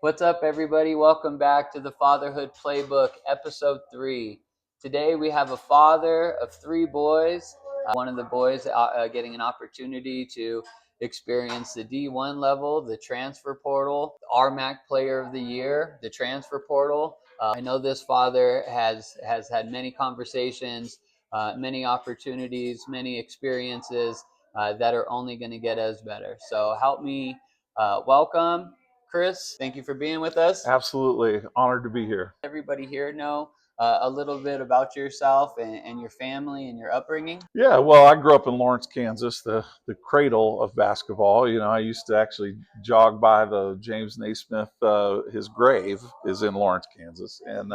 What's up, everybody? Welcome back to the Fatherhood Playbook, episode 3. Today we have a father of 3 boys. One of the boys getting an opportunity to experience the D1 level, the transfer portal, RMAC Player of the Year, the transfer portal. I know this father has had many conversations, many opportunities, many experiences that are only going to get us better. So help me welcome Chris. Thank you for being with us. Absolutely. Honored to be here. Everybody here know a little bit about yourself and your family and your upbringing. Yeah, well, I grew up in Lawrence, Kansas, the cradle of basketball. You know, I used to actually jog by the James Naismith. His grave is in Lawrence, Kansas. And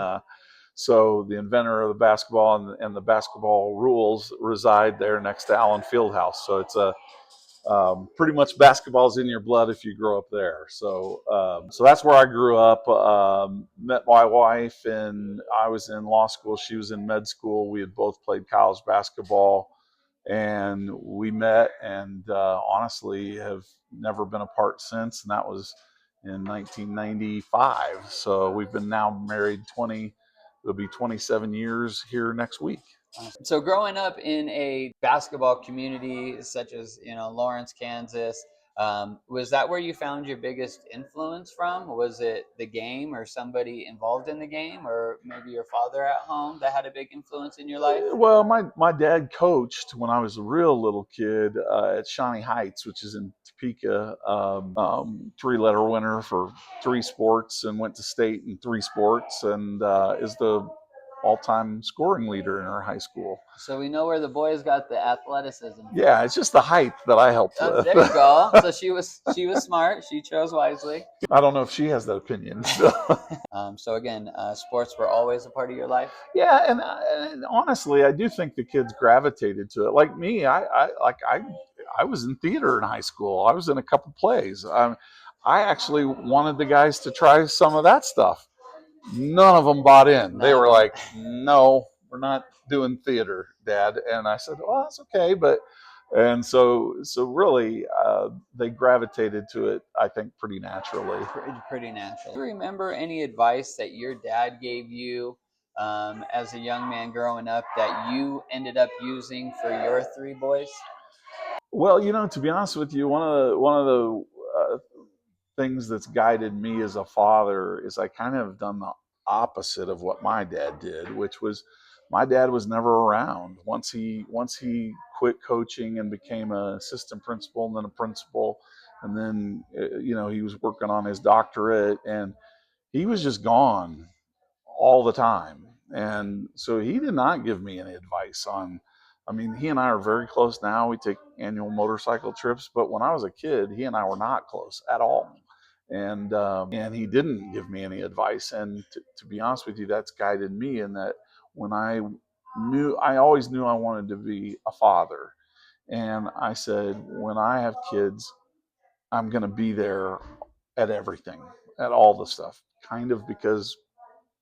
so the inventor of the basketball and the basketball rules reside there next to Allen Fieldhouse. So it's pretty much basketball's in your blood if you grow up there. So that's where I grew up. Met my wife, and I was in law school. She was in med school. We had both played college basketball, and we met, and honestly have never been apart since. And that was in 1995. So we've been now married 20. It'll be 27 years here next week. So growing up in a basketball community such as Lawrence, Kansas, was that where you found your biggest influence from? Was it the game or somebody involved in the game, or maybe your father at home that had a big influence in your life? Well, my dad coached when I was a real little kid at Shawnee Heights, which is in Topeka. 3-letter winner for 3 sports, and went to state in 3 sports, and is the all-time scoring leader in our high school. So we know where the boys got the athleticism from. Yeah, it's just the height that I helped with. There you go. So she was smart. She chose wisely. I don't know if she has that opinion. So again, sports were always a part of your life. Yeah, and honestly, I do think the kids gravitated to it. Like me, I was in theater in high school. I was in a couple plays. I actually wanted the guys to try some of that stuff. None of them bought in. They were like, "No, we're not doing theater, Dad." And I said, "Well, that's okay." And so really, they gravitated to it, I think, pretty naturally. Pretty natural. Do you remember any advice that your dad gave you as a young man growing up that you ended up using for your 3 boys? Well, to be honest with you, one of the things that's guided me as a father is I kind of done the opposite of what my dad did, which was my dad was never around. Once he quit coaching and became an assistant principal and then a principal, and then he was working on his doctorate, and he was just gone all the time. And so he did not give me any advice on. I mean, he and I are very close now. We take annual motorcycle trips, but when I was a kid, he and I were not close at all. And he didn't give me any advice. And to be honest with you, that's guided me in that when I always knew I wanted to be a father. And I said, when I have kids, I'm going to be there at everything, at all the stuff, kind of because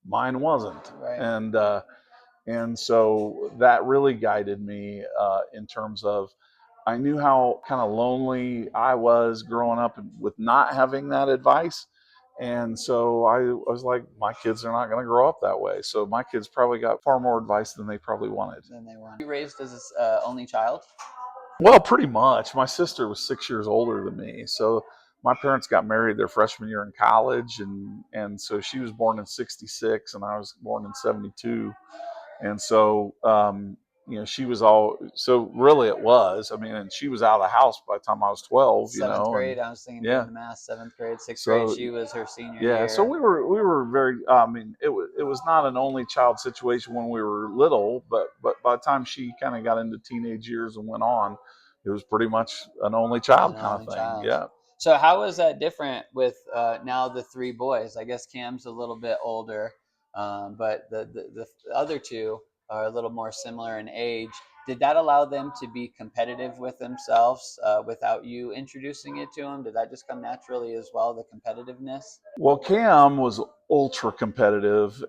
mine wasn't. Right. And so that really guided me in terms of I knew how kind of lonely I was growing up with not having that advice. And so I was like, my kids are not going to grow up that way. So my kids probably got far more advice than they probably wanted. You raised as only child? Well, pretty much. My sister was 6 years older than me. So my parents got married their freshman year in college. And so she was born in 66 and I was born in 72. And so, she was so really it was, I mean, and she was out of the house by the time I was 12, Seventh grade, I was thinking doing the math, 7th grade, 6th grade, she was her senior year. Yeah, so we were very, I mean, it was not an only child situation when we were little, but by the time she kind of got into teenage years and went on, it was pretty much an only child kind of thing. Yeah. So how is that different with now the 3 boys? I guess Cam's a little bit older, but the other 2 are a little more similar in age. Did that allow them to be competitive with themselves without you introducing it to them? Did that just come naturally as well, the competitiveness? Well, Cam was ultra competitive.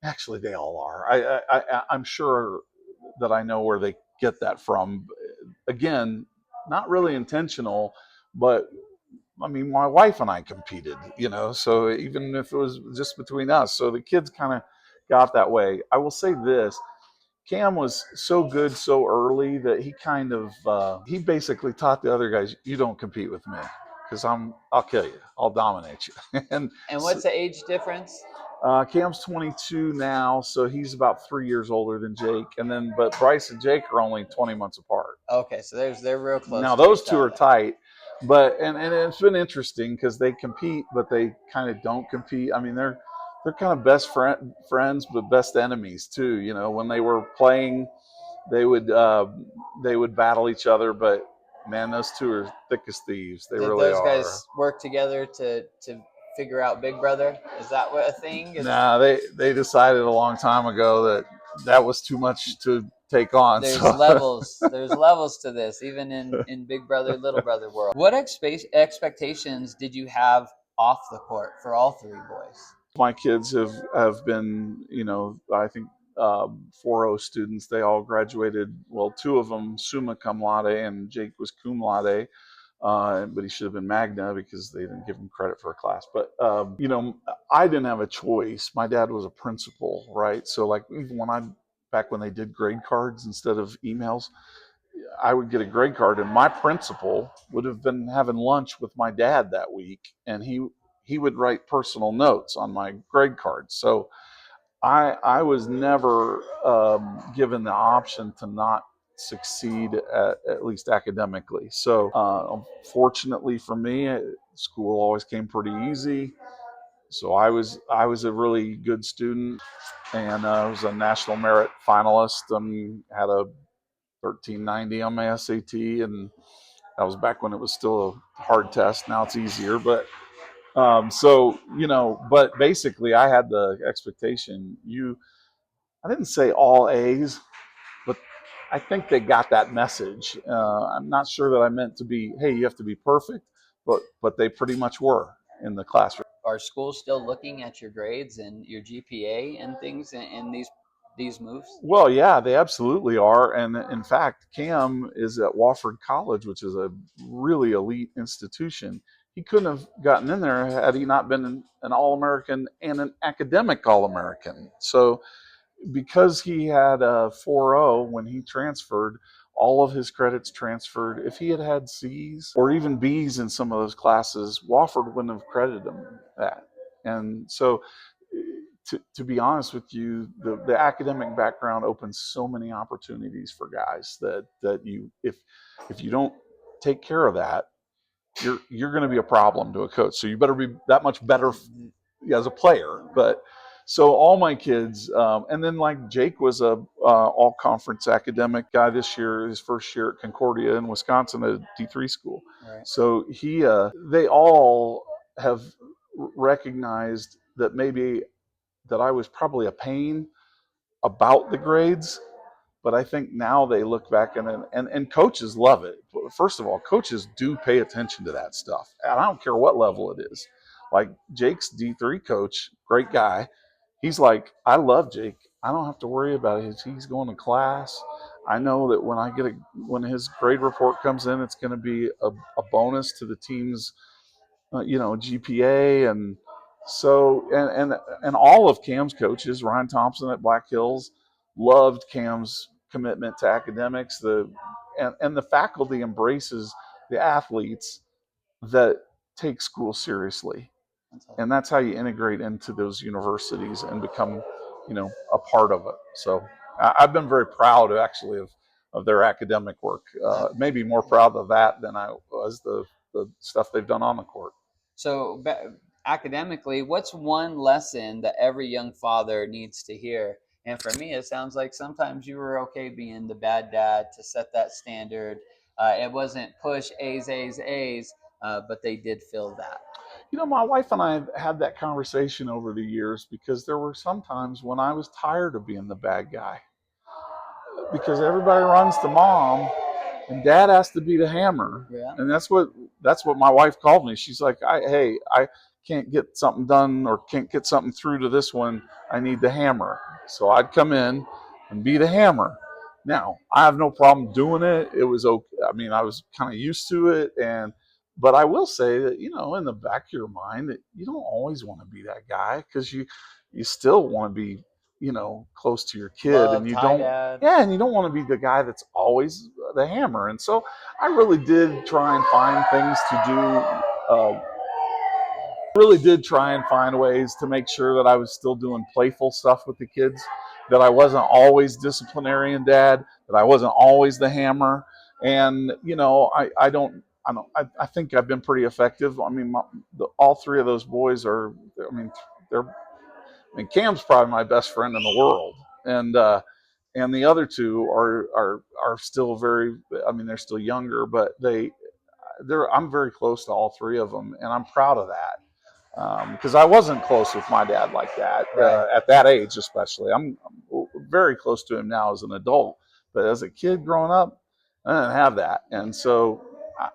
Actually, they all are. I'm sure that I know where they get that from. Again, not really intentional, but I mean, my wife and I competed, so even if it was just between us, so the kids kind of got that way. I will say this: Cam was so good so early that he kind of he basically taught the other guys, "You don't compete with me, because I'll kill you, I'll dominate you." And what's the age difference? Cam's 22 now, so he's about 3 years older than Jake, but Bryce and Jake are only 20 months apart. Okay, so they're real close. Now those two are tight, but and it's been interesting because they compete, but they kind of don't compete. I mean, they're kind of best friends, but best enemies too. When they were playing, they would battle each other, but man, those two are thick as thieves. They really are. Did those guys work together to figure out Big Brother? Is that what a thing? Nah, they decided a long time ago that was too much to take on. There's levels. There's levels to this, even in Big Brother, Little Brother world. What expectations did you have off the court for all three boys? My kids have been, I think 4.0 students. They all graduated. Well, two of them summa cum laude, and Jake was cum laude. But he should have been magna because they didn't give him credit for a class. But, I didn't have a choice. My dad was a principal, right? So like even back when they did grade cards instead of emails, I would get a grade card, and my principal would have been having lunch with my dad that week, and he would write personal notes on my grade card. So I was never given the option to not succeed at least academically. So fortunately for me, school always came pretty easy. So I was a really good student, and I was a national merit finalist. Had a 1390 on my SAT, and that was back when it was still a hard test. Now it's easier, but but basically I had the expectation. I didn't say all A's, but I think they got that message. I'm not sure that I meant to be, hey, you have to be perfect, but they pretty much were in the classroom. Are schools still looking at your grades and your GPA and things in these moves? Well, yeah, they absolutely are. And in fact, Cam is at Wofford College, which is a really elite institution. He couldn't have gotten in there had he not been an All-American and an academic All-American. So because he had a 4.0 when he transferred, all of his credits transferred. If he had had C's or even B's in some of those classes, Wofford wouldn't have credited him that. And so, to be honest with you, the academic background opens so many opportunities for guys that you, if you don't take care of that, you're going to be a problem to a coach. So you better be that much better as a player. But so all my kids, and then like Jake was a all conference academic guy this year, his first year at Concordia in Wisconsin at a D3 school. Right. So they all have recognized that maybe that I was probably a pain about the grades. But I think now they look back and coaches love it. First of all, coaches do pay attention to that stuff. And I don't care what level it is. Like Jake's D3 coach, great guy. He's like, I love Jake. I don't have to worry about it. He's going to class. I know that when his grade report comes in, it's going to be a bonus to the team's GPA. And so and all of Cam's coaches, Ryan Thompson at Black Hills, loved Cam's commitment to academics. And the faculty embraces the athletes that take school seriously. And that's how you integrate into those universities and become, a part of it. So I've been very proud of their academic work. Maybe more proud of that than I was the stuff they've done on the court. So academically, what's one lesson that every young father needs to hear? And for me, it sounds like sometimes you were okay being the bad dad to set that standard. It wasn't push A's, A's, A's, but they did feel that. My wife and I have had that conversation over the years because there were some times when I was tired of being the bad guy. Because everybody runs to mom, and dad has to be the hammer. Yeah. And that's what my wife called me. She's like, I can't get something done or can't get something through to this one. I need the hammer. So I'd come in and be the hammer. Now, I have no problem doing it. It was okay. I mean, I was kind of used to it, But I will say that, in the back of your mind, that you don't always want to be that guy, because you still want to be, close to your kid, and Loved, you hi don't, dad. yeah, and you don't want to be the guy that's always the hammer. And so I really did try and find things to do. Really did try and find ways to make sure that I was still doing playful stuff with the kids, that I wasn't always disciplinarian dad, that I wasn't always the hammer. And I think I've been pretty effective. I mean, all three of those boys are. I mean, they're. I mean, Cam's probably my best friend in the world, and the other two are still very. I mean, they're still younger, but they're. I'm very close to all three of them, and I'm proud of that, because I wasn't close with my dad like that, Right. at that age, especially. I'm very close to him now as an adult, but as a kid growing up, I didn't have that, and so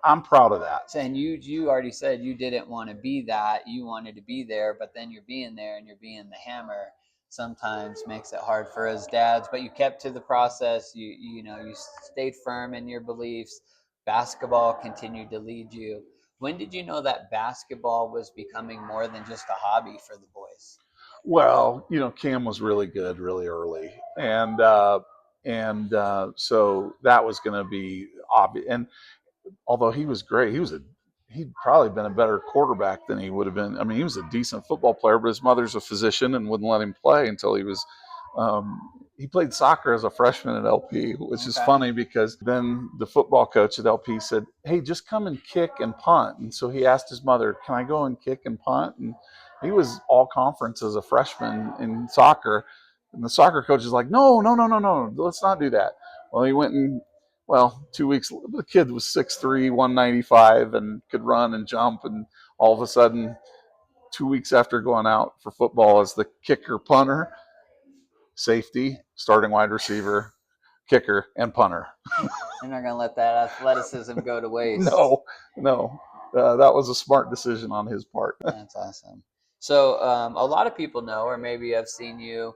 I'm proud of that. And you already said you didn't want to be that. You wanted to be there, but then you're being there and you're being the hammer. Sometimes makes it hard for us dads, but you kept to the process. You stayed firm in your beliefs. Basketball continued to lead you. When did you know that basketball was becoming more than just a hobby for the boys? Well, Cam was really good really early, and so that was going to be obvious. And although he was great, he'd probably been a better quarterback than he would have been. I mean, he was a decent football player, but his mother's a physician and wouldn't let him play until he was. He played soccer as a freshman at LP, which is Okay. funny, because then the football coach at LP said, "Hey, just come and kick and punt." And so he asked his mother, "Can I go and kick and punt?" And he was all conference as a freshman in soccer. And the soccer coach is like, "No, no, no, no, no, let's not do that." Well, he went and, well, 2 weeks, the kid was 6'3", 195, and could run and jump. And all of a sudden, 2 weeks after going out for football as the kicker, punter, safety, starting wide receiver, kicker, and punter. You're not gonna let that athleticism go to waste. No, no. That was a smart decision on his part. That's awesome. So a lot of people know, or maybe I've seen you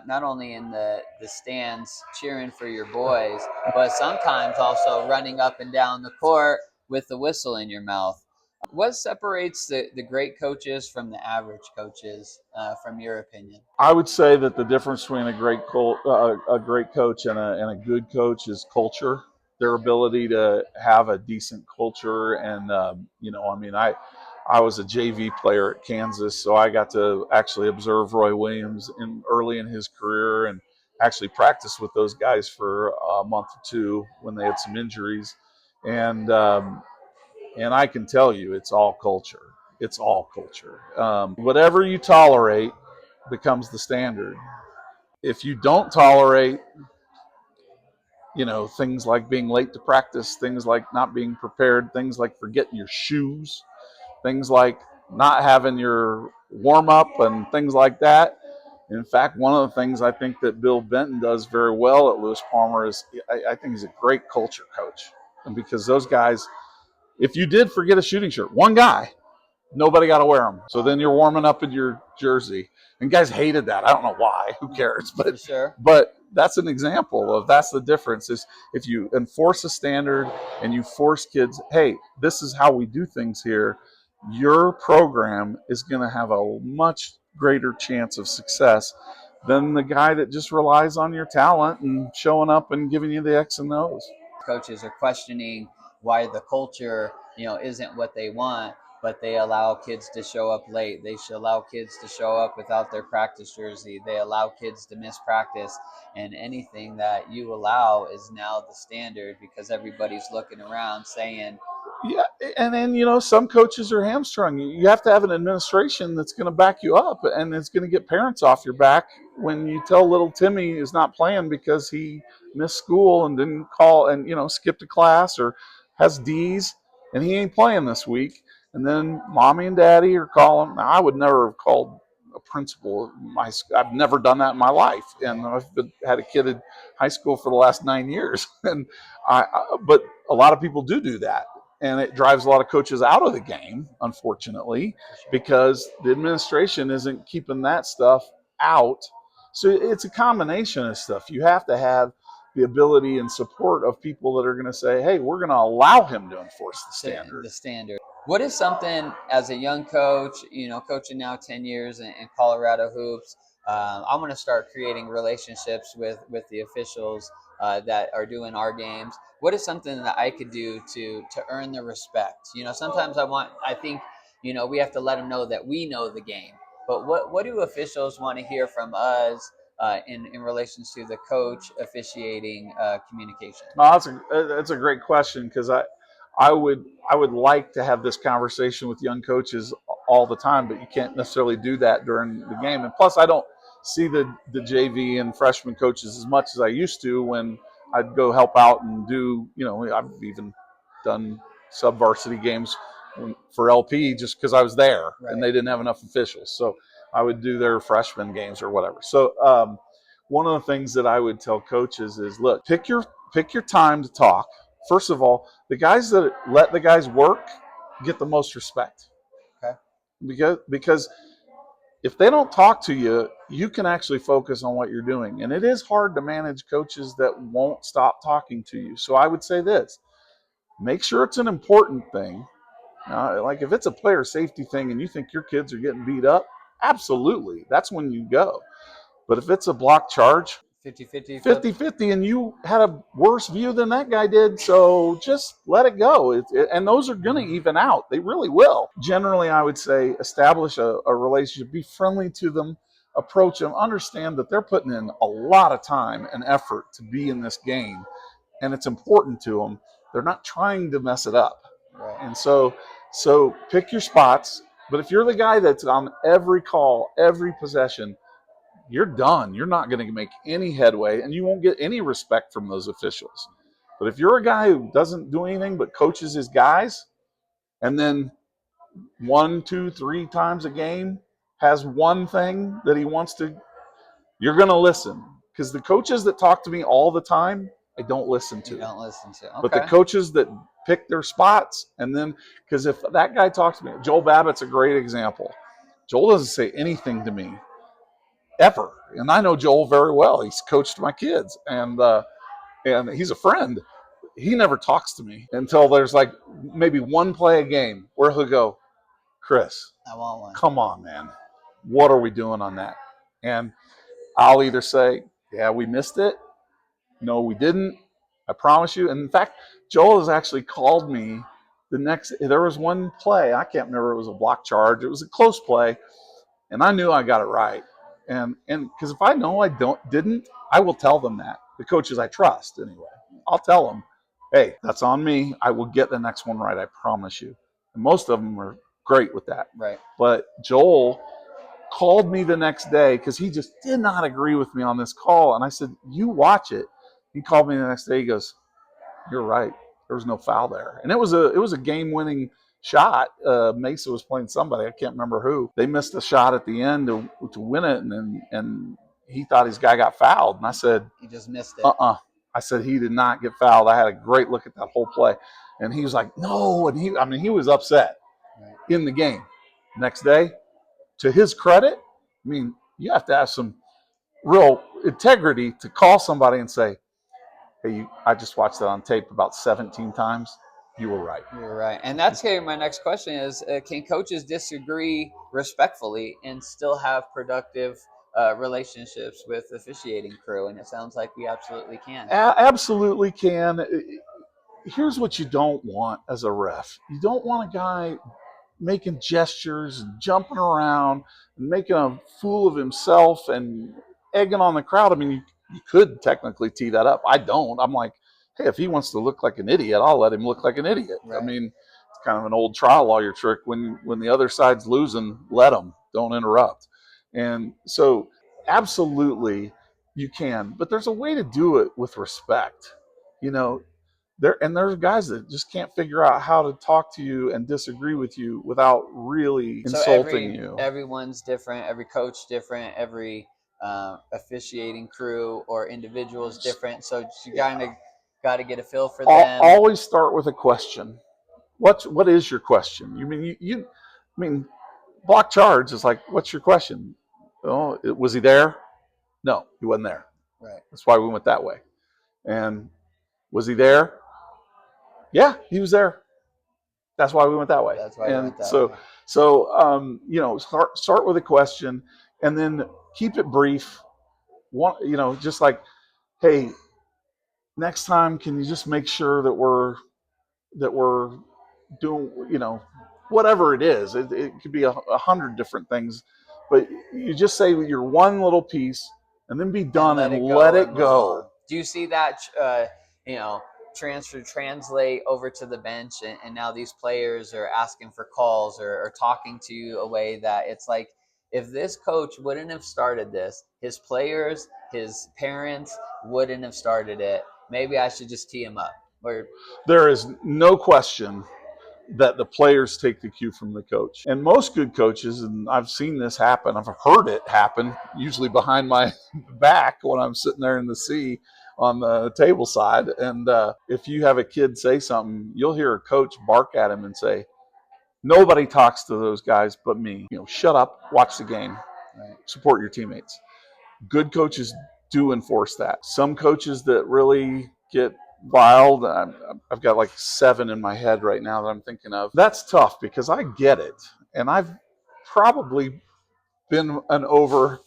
not only in the stands cheering for your boys, but sometimes also running up and down the court with the whistle in your mouth. What separates the great coaches from the average coaches, from your opinion? I would say that the difference between a great coach and a good coach is culture. Their ability to have a decent culture, and I mean, I was a JV player at Kansas, so I got to actually observe Roy Williams early in his career, and actually practice with those guys for a month or two when they had some injuries, and and I can tell you, it's all culture. It's all culture. Whatever you tolerate becomes the standard. If you don't tolerate, things like being late to practice, things like not being prepared, things like forgetting your shoes, things like not having your warm up, and things like that. In fact, one of the things I think that Bill Benton does very well at Lewis Palmer is, I think he's a great culture coach. And because those guys, if you did forget a shooting shirt, one guy, nobody got to wear them. So then you're warming up in your jersey, and guys hated that. I don't know why. Who cares? For sure. But that's an example of, that's the difference. Is if you enforce a standard and you force kids, hey, this is how we do things here, your program is going to have a much greater chance of success than the guy that just relies on your talent and showing up and giving you the X and O's. Coaches are questioning why the culture, isn't what they want, but they allow kids to show up late. They should allow kids to show up without their practice jersey. They allow kids to miss practice, and anything that you allow is now the standard because everybody's looking around saying, Yeah, and then some coaches are hamstrung. You have to have an administration that's going to back you up, and it's going to get parents off your back when you tell little Timmy is not playing because he missed school and didn't call, and skipped a class or has D's, and he ain't playing this week. And then mommy and daddy are calling. Now, I would never have called a principal. I've never done that in my life, and I've had a kid in high school for the last 9 years, and but a lot of people do that, and it drives a lot of coaches out of the game, unfortunately, because the administration isn't keeping that stuff out. So it's a combination of stuff. You have to have the ability and support of people that are going to say, hey, we're going to allow him to enforce the standard. The standard. What is something as a young coach, coaching now 10 years in Colorado hoops, I'm going to start creating relationships with the officials that are doing our games. What is something that I could do to earn the respect? Sometimes I think, we have to let them know that we know the game. But what do officials want to hear from us in relations to the coach officiating communication? No, that's a great question, because I would like to have this conversation with young coaches all the time, but you can't necessarily do that during the game. And plus, I don't see the JV and freshman coaches as much as I used to when I'd go help out and do. I've even done sub varsity games for LP just because I was there, Right. and they didn't have enough officials, so I would do their freshman games or whatever. So one of the things that I would tell coaches is, look, pick your time to talk. First of all, the guys that let the guys work get the most respect. Okay. Because if they don't talk to you, you can actually focus on what you're doing. And it is hard to manage coaches that won't stop talking to you. So I would say this: make sure it's an important thing. Like if it's a player safety thing and you think your kids are getting beat up, absolutely, that's when you go. But if it's a block charge, 50-50, and you had a worse view than that guy did, so just let it go. And those are going to even out. They really will. Generally, I would say establish a relationship, be friendly to them, approach them, understand that they're putting in a lot of time and effort to be in this game, and it's important to them. They're not trying to mess it up. Right. And so pick your spots. But if you're the guy that's on every call, every possession, you're done. You're not going to make any headway, and you won't get any respect from those officials. But if you're a guy who doesn't do anything but coaches his guys, and then 1, 2, 3 times a game has one thing that he wants to, you're going to listen. Because the coaches that talk to me all the time, I don't listen to. You don't listen to. Okay. But the coaches that pick their spots, and then, because if that guy talks to me, Joel Babbitt's a great example. Joel doesn't say anything to me ever, and I know Joel very well. He's coached my kids, and he's a friend. He never talks to me until there's like maybe one play a game where he'll go, Chris, I want one. Come on, man, what are we doing on that? And I'll either say, yeah, we missed it. No, we didn't. I promise you. And in fact, Joel has actually called me there was one play, I can't remember, it was a block charge. It was a close play, and I knew I got it right. And because if I know I didn't, I will tell them that. The coaches I trust, anyway. I'll tell them, hey, that's on me. I will get the next one right, I promise you. And most of them are great with that. Right. But Joel called me the next day because he just did not agree with me on this call. And I said, you watch it. He called me the next day. He goes, you're right. There was no foul there. And it was a game-winning shot. Mesa was playing somebody, I can't remember who. They missed a shot at the end to win it, and he thought his guy got fouled. And I said, he just missed it. I said, he did not get fouled. I had a great look at that whole play. And he was like, no. And he was upset in the game. Next day, to his credit, you have to have some real integrity to call somebody and say, hey, I just watched that on tape about 17 times. You were right. You were right. And that's here. My next question is, can coaches disagree respectfully and still have productive relationships with officiating crew? And it sounds like we absolutely can. Absolutely can. Here's what you don't want as a ref. You don't want a guy making gestures and jumping around and making a fool of himself and egging on the crowd. You could technically tee that up. I don't. I'm like, hey, if he wants to look like an idiot, I'll let him look like an idiot. Right. It's kind of an old trial lawyer trick. When the other side's losing, let them. Don't interrupt. And so absolutely you can. But there's a way to do it with respect. There's guys that just can't figure out how to talk to you and disagree with you without really insulting you. Everyone's different. Every coach different. Every officiating crew or individual is different. So you got to get a feel for them. Always start with a question. What is your question? Block charge is like, what's your question? Oh, was he there? No, he wasn't there. Right. That's why we went that way. And was he there? Yeah, he was there. That's why we went that way. That's why you And went that so, way. start with a question, and then keep it brief. Just like, hey, next time, can you just make sure that we're doing, whatever it is. It could be 100 different things, but you just say your one little piece, and then be done and let it go. Do you see that, you know, translate over to the bench, and now these players are asking for calls, or talking to you a way that it's like, if this coach wouldn't have started this, his players, his parents wouldn't have started it. Maybe I should just tee him up. Or There is no question that the players take the cue from the coach. And most good coaches, and I've seen this happen, I've heard it happen, usually behind my back when I'm sitting there in the sea on the table side. And if you have a kid say something, you'll hear a coach bark at him and say, nobody talks to those guys but me. Shut up, watch the game, support your teammates. Good coaches do enforce that. Some coaches that really get wild, I've got like 7 in my head right now that I'm thinking of. That's tough because I get it. And I've probably been an over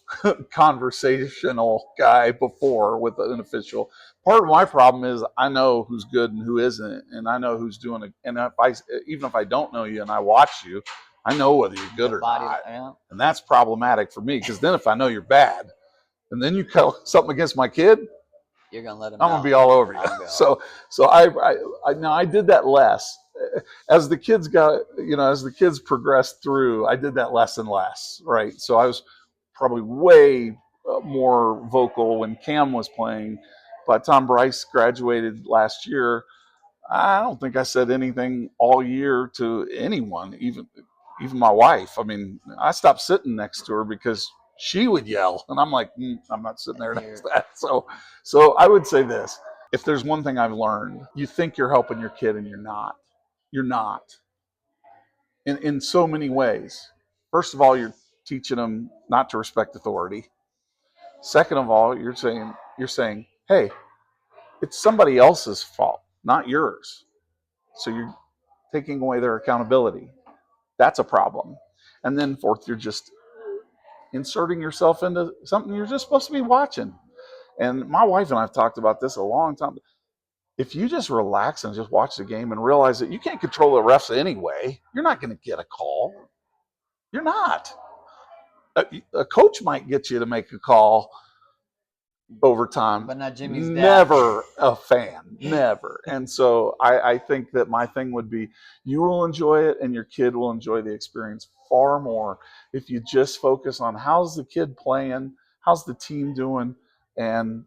conversational guy before with an official. Part of my problem is I know who's good and who isn't, and I know who's doing it. And even if I don't know you and I watch you, I know whether you're good or not. yeah. And that's problematic for me, because then if I know you're bad, and then you call something against my kid, You're gonna let him I'm know. gonna be all over you. So I did that less as the kids as the kids progressed through. I did that less and less, right? So I was probably way more vocal when Cam was playing. By the time Bryce graduated last year, I don't think I said anything all year to anyone, even my wife. I mean, I stopped sitting next to her because she would yell, and I'm like, I'm not sitting there next to that. So I would say this: if there's one thing I've learned, you think you're helping your kid, and you're not. You're not. In so many ways. First of all, you're teaching them not to respect authority. Second of all, you're saying, hey, it's somebody else's fault, not yours. So you're taking away their accountability. That's a problem. And then fourth, you're just inserting yourself into something you're just supposed to be watching. And my wife and I have talked about this a long time. If you just relax and just watch the game and realize that you can't control the refs anyway, you're not going to get a call. You're not. A coach might get you to make a call over time, but not Jimmy's dad. Never a fan, never. And so I think that my thing would be, you will enjoy it and your kid will enjoy the experience far more if you just focus on how's the kid playing, how's the team doing, and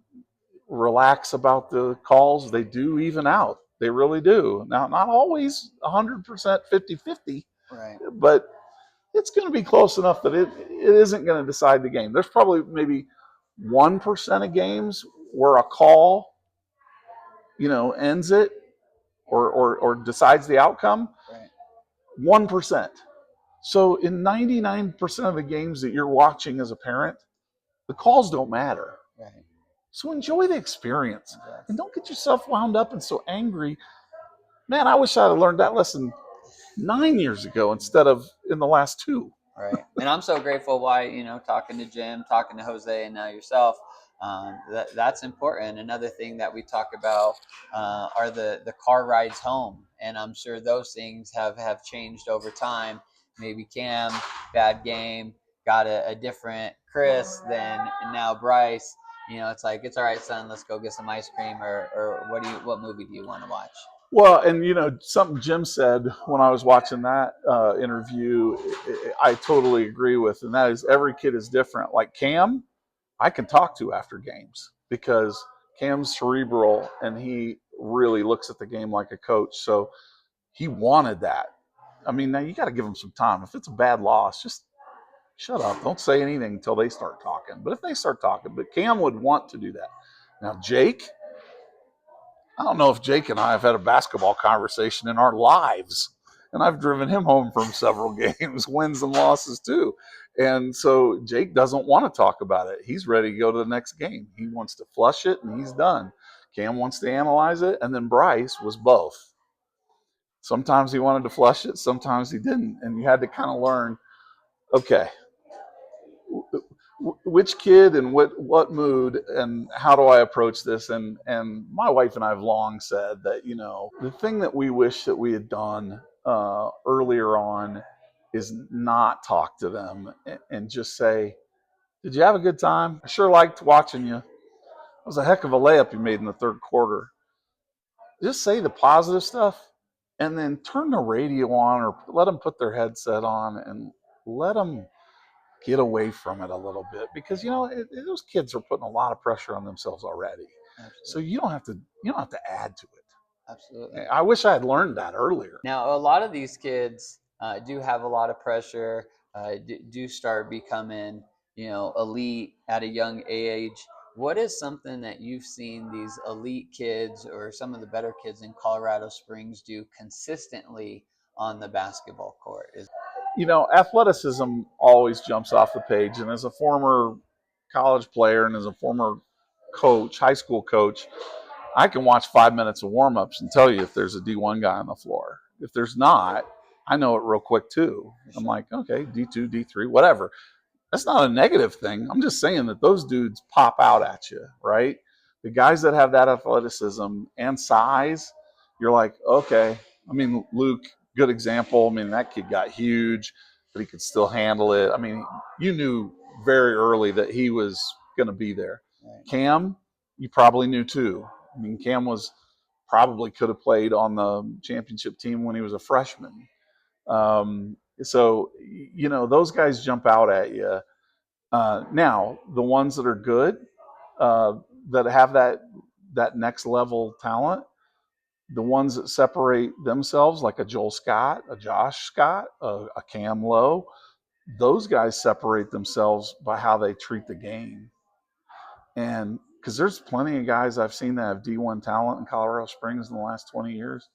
relax about the calls. They do even out. They really do. Now, not always 100% 50-50, right, but it's going to be close enough that it isn't going to decide the game. There's probably maybe 1% of games where a call, ends it or decides the outcome. right. 1%. So in 99% of the games that you're watching as a parent, the calls don't matter. Right. So enjoy the experience, and don't get yourself wound up and so angry. Man, I wish I had learned that lesson 9 years ago instead of in the last 2. Right. And I'm so grateful why, talking to Jim, talking to Jose, and now yourself, that's important. Another thing that we talk about are the car rides home. And I'm sure those things have changed over time. Maybe Cam, bad game, got a different Chris than now Bryce. It's like, it's all right, son, let's go get some ice cream, or what movie do you want to watch? Well, and something Jim said when I was watching that interview, I totally agree with, and that is every kid is different. Like Cam, I can talk to after games because Cam's cerebral and he really looks at the game like a coach. So he wanted that. I mean, now you got to give him some time. If it's a bad loss, just shut up. Don't say anything until they start talking. But if they start talking, but Cam would want to do that. Now, Jake, I don't know if Jake and I have had a basketball conversation in our lives. And I've driven him home from several games, wins and losses too. And so Jake doesn't want to talk about it. He's ready to go to the next game. He wants to flush it and he's done. Cam wants to analyze it, and then Bryce was both. Sometimes he wanted to flush it, sometimes he didn't, and you had to kind of learn, okay, which kid and what mood and how do I approach this? And my wife and I have long said that, the thing that we wish that we had done earlier on is not talk to them and just say, did you have a good time? I sure liked watching you. It was a heck of a layup you made in the third quarter. Just say the positive stuff and then turn the radio on or let them put their headset on and let them get away from it a little bit, because those kids are putting a lot of pressure on themselves already. Absolutely. So you don't have to add to it. Absolutely. I wish I had learned that earlier. Now, a lot of these kids do have a lot of pressure, do start becoming, elite at a young age. What is something that you've seen these elite kids or some of the better kids in Colorado Springs do consistently on the basketball court? Athleticism always jumps off the page. And as a former college player and as a former coach, high school coach, I can watch 5 minutes of warm-ups and tell you if there's a D1 guy on the floor. If there's not, I know it real quick too. I'm like, okay, D2, D3, whatever. That's not a negative thing. I'm just saying that those dudes pop out at you, right? The guys that have that athleticism and size, you're like, okay. I mean, Luke, good example. I mean, that kid got huge, but he could still handle it. I mean, you knew very early that he was going to be there. Right. Cam, you probably knew too. I mean, Cam probably could have played on the championship team when he was a freshman. So, those guys jump out at you. Now, the ones that are good, that have that next level talent, the ones that separate themselves, like a Joel Scott, a Josh Scott, a Cam Lowe, those guys separate themselves by how they treat the game. And because there's plenty of guys I've seen that have D1 talent in Colorado Springs in the last 20 years,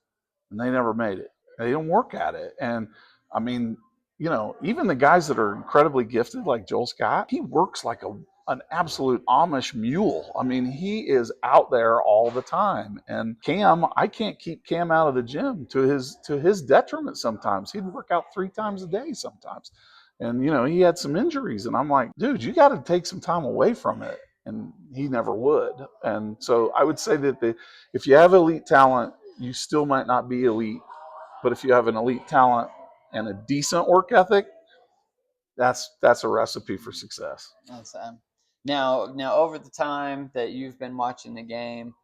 and they never made it. They don't work at it. And I mean, even the guys that are incredibly gifted, like Joel Scott, he works like an absolute Amish mule. I mean, he is out there all the time. And Cam, I can't keep Cam out of the gym to his detriment sometimes. He'd work out 3 times a day sometimes. And, he had some injuries. And I'm like, dude, you got to take some time away from it. And he never would. And so I would say that if you have elite talent, you still might not be elite. But if you have an elite talent and a decent work ethic, that's a recipe for success. That's now over the time that you've been watching the game,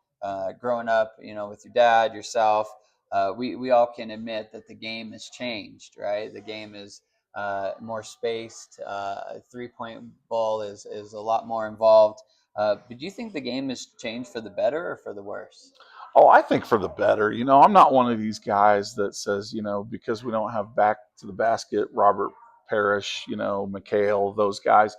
growing up, with your dad, yourself, we all can admit that the game has changed, right? The game is more spaced. 3-point ball is a lot more involved. But do you think the game has changed for the better or for the worse? Oh, I think for the better. I'm not one of these guys that says, because we don't have back to the basket, Robert Parrish, McHale, those guys,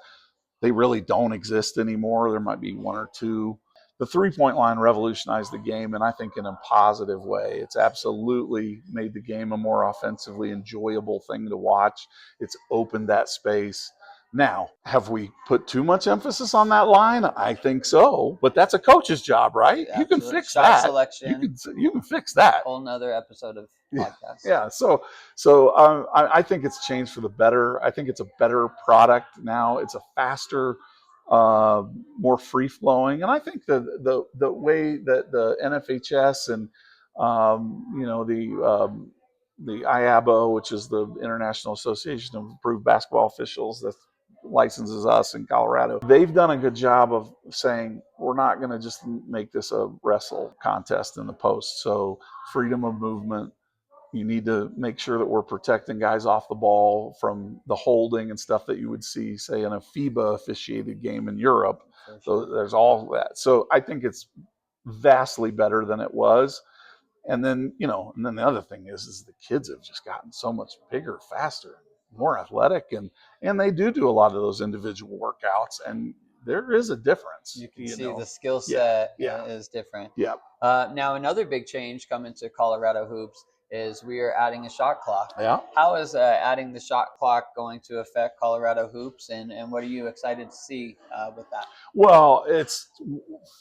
they really don't exist anymore. There might be one or two. The 3-point line revolutionized the game, and I think in a positive way. It's absolutely made the game a more offensively enjoyable thing to watch. It's opened that space. Now, have we put too much emphasis on that line? I think so, but that's a coach's job, right? Absolutely. You can fix Shot that. Selection. You can fix that. Whole nother episode of podcast. Yeah. So I think it's changed for the better. I think it's a better product now. It's a faster, more free flowing, and I think the way that the NFHS and the IABO, which is the International Association of Approved Basketball Officials that licenses us in Colorado, they've done a good job of saying we're not going to just make this a wrestle contest in the post. So freedom of movement. You need to make sure that we're protecting guys off the ball from the holding and stuff that you would see, say, in a FIBA officiated game in Europe. Sure. So there's all that. So I think it's vastly better than it was. And then, the other thing is the kids have just gotten so much bigger, faster, more athletic, and they do a lot of those individual workouts, and there is a difference. You can see the skill set is different. Yeah. Now, another big change coming to Colorado hoops is we are adding a shot clock. Yeah. How is adding the shot clock going to affect Colorado hoops, and what are you excited to see with that? Well, it's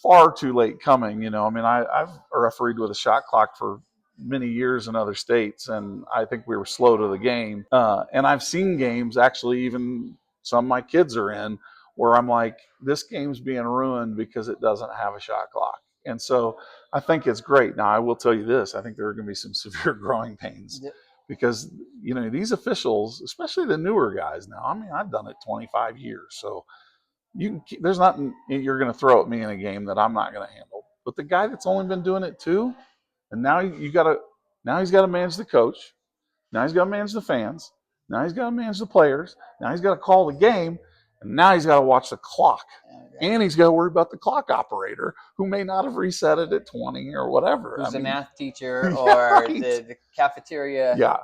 far too late coming. I mean, I've refereed with a shot clock for many years in other states, and I think we were slow to the game. And I've seen games, actually, even some my kids are in, where I'm like, this game's being ruined because it doesn't have a shot clock. And so I think it's great. Now, I will tell you this: I think there are going to be some severe growing pains because these officials, especially the newer guys now. I mean, I've done it 25 years, so there's nothing you're going to throw at me in a game that I'm not going to handle. But the guy that's only been doing it 2, and now he's got to manage the coach. Now he's got to manage the fans. Now he's got to manage the players. Now he's got to call the game. And now he's got to watch the clock. And he's got to worry about the clock operator who may not have reset it at 20 or whatever. Who's a math teacher or right. the cafeteria. Yeah.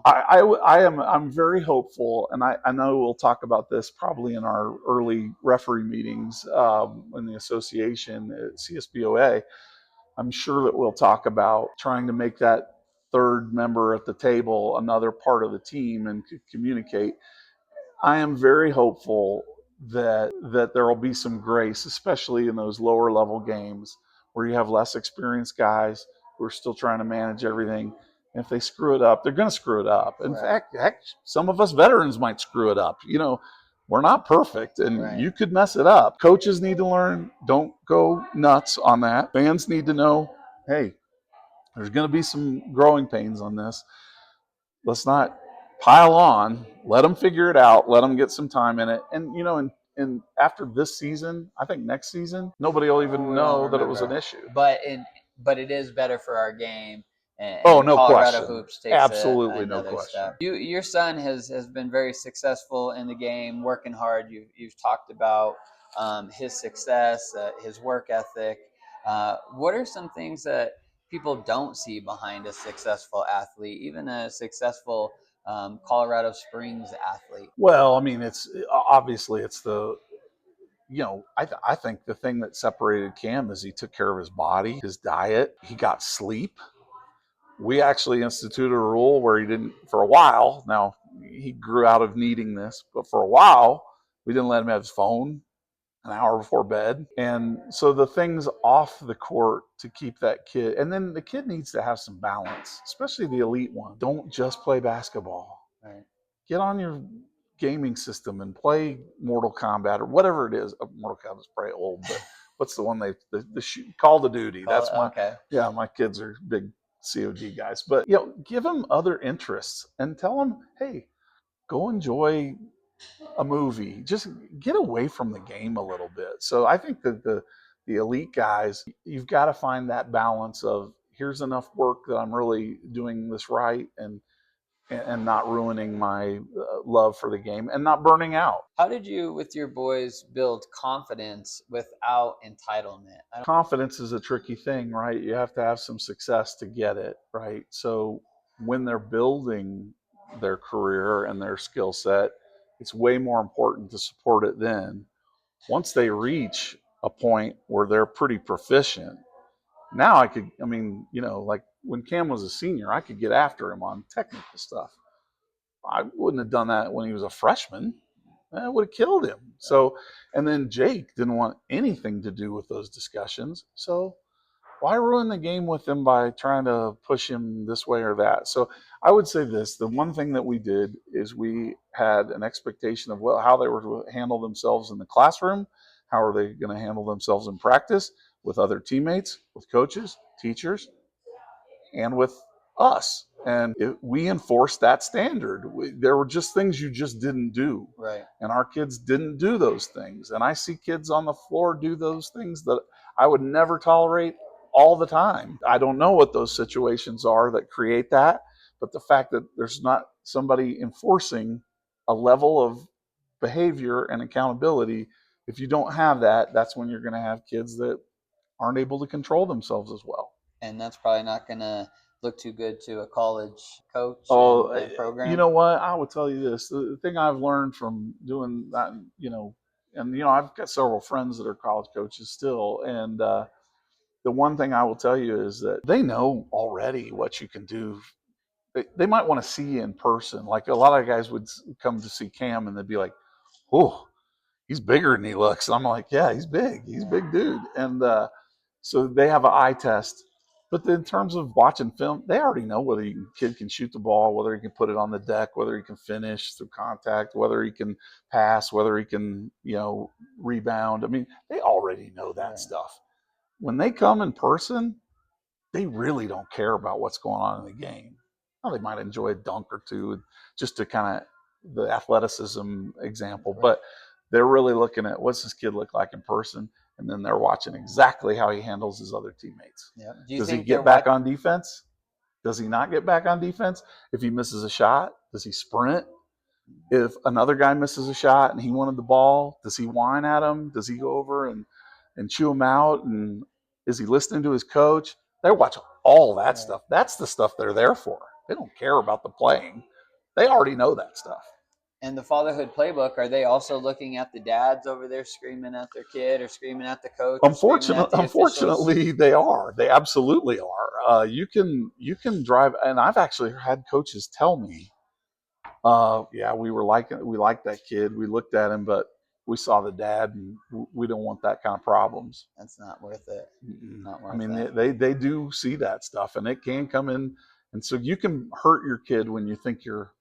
I'm very hopeful, and I know we'll talk about this probably in our early referee meetings in the association at CSBOA. I'm sure that we'll talk about trying to make that third member at the table another part of the team and communicate. I am very hopeful that there will be some grace, especially in those lower level games where you have less experienced guys who are still trying to manage everything. And if they screw it up, they're going to screw it up. In fact, heck, some of us veterans might screw it up. We're not perfect, and you could mess it up. Coaches need to learn, don't go nuts on that. Fans need to know, hey, there's going to be some growing pains on this. Let's not pile on. Let them figure it out. Let them get some time in it. And after this season, I think next season, nobody will even know that it was an issue. But it is better for our game. And no Colorado question. hoops takes Absolutely another no question. step. Your son has been very successful in the game, working hard. You've talked about his success, his work ethic. What are some things that people don't see behind a successful athlete, even a successful Colorado Springs athlete? Well, I mean, it's obviously it's the I think the thing that separated Cam is he took care of his body, his diet, he got sleep. We actually instituted a rule where he didn't, for a while. Now he grew out of needing this, but for a while we didn't let him have his phone an hour before bed. And so the things off the court to keep that kid, and then the kid needs to have some balance, especially the elite one. Don't just play basketball. Right. Get on your gaming system and play Mortal Kombat or whatever it is. Mortal Kombat is probably old, but what's the one the Call of Duty? That's my kids are big COD guys. But give them other interests and tell them, hey, go enjoy a movie. Just get away from the game a little bit. So I think that the elite guys, you've got to find that balance of here's enough work that I'm really doing this right and not ruining my love for the game and not burning out. How did you, with your boys, build confidence without entitlement? Confidence is a tricky thing, right? You have to have some success to get it, right? So when they're building their career and their skill set, it's way more important to support it then. Once they reach a point where they're pretty proficient, now like when Cam was a senior, I could get after him on technical stuff. I wouldn't have done that when he was a freshman. I would have killed him. So, and then Jake didn't want anything to do with those discussions. So why ruin the game with him by trying to push him this way or that? So I would say this, the one thing that we did is we had an expectation of how they were to handle themselves in the classroom. How are they going to handle themselves in practice with other teammates, with coaches, teachers, and with us. And we enforced that standard. There were just things you just didn't do. Right. And our kids didn't do those things. And I see kids on the floor do those things that I would never tolerate all the time. I don't know what those situations are that create that, but the fact that there's not somebody enforcing a level of behavior and accountability, if you don't have that, that's when you're going to have kids that aren't able to control themselves as well. And that's probably not going to look too good to a college coach and program. You know what? I will tell you this. The thing I've learned from doing that, I've got several friends that are college coaches still. And the one thing I will tell you is that they know already what you can do they might want to see you in person. Like a lot of guys would come to see Cam and they'd be like, oh, he's bigger than he looks. And I'm like, yeah, he's big. He's a big dude. And so they have an eye test. But in terms of watching film, they already know whether kid can shoot the ball, whether he can put it on the deck, whether he can finish through contact, whether he can pass, whether he can, rebound. I mean, they already know that stuff. When they come in person, they really don't care about what's going on in the game. Well, they might enjoy a dunk or two just to kind of the athleticism example, but they're really looking at what's this kid look like in person, and then they're watching exactly how he handles his other teammates. Yeah. Does he get back on defense? Does he not get back on defense? If he misses a shot, does he sprint? If another guy misses a shot and he wanted the ball, does he whine at him? Does he go over and chew him out? And is he listening to his coach? They watch all that stuff. That's the stuff they're there for. They don't care about the playing. They already know that stuff. And the Fatherhood Playbook, are they also looking at the dads over there screaming at their kid or screaming at the coach? Unfortunately, they are. They absolutely are. You can drive, and I've actually had coaches tell me, yeah, we liked that kid. We looked at him, but we saw the dad, and we don't want that kind of problems. That's not worth it. Not worth I mean, it. they do see that stuff, and it can come in, and so you can hurt your kid when you think you're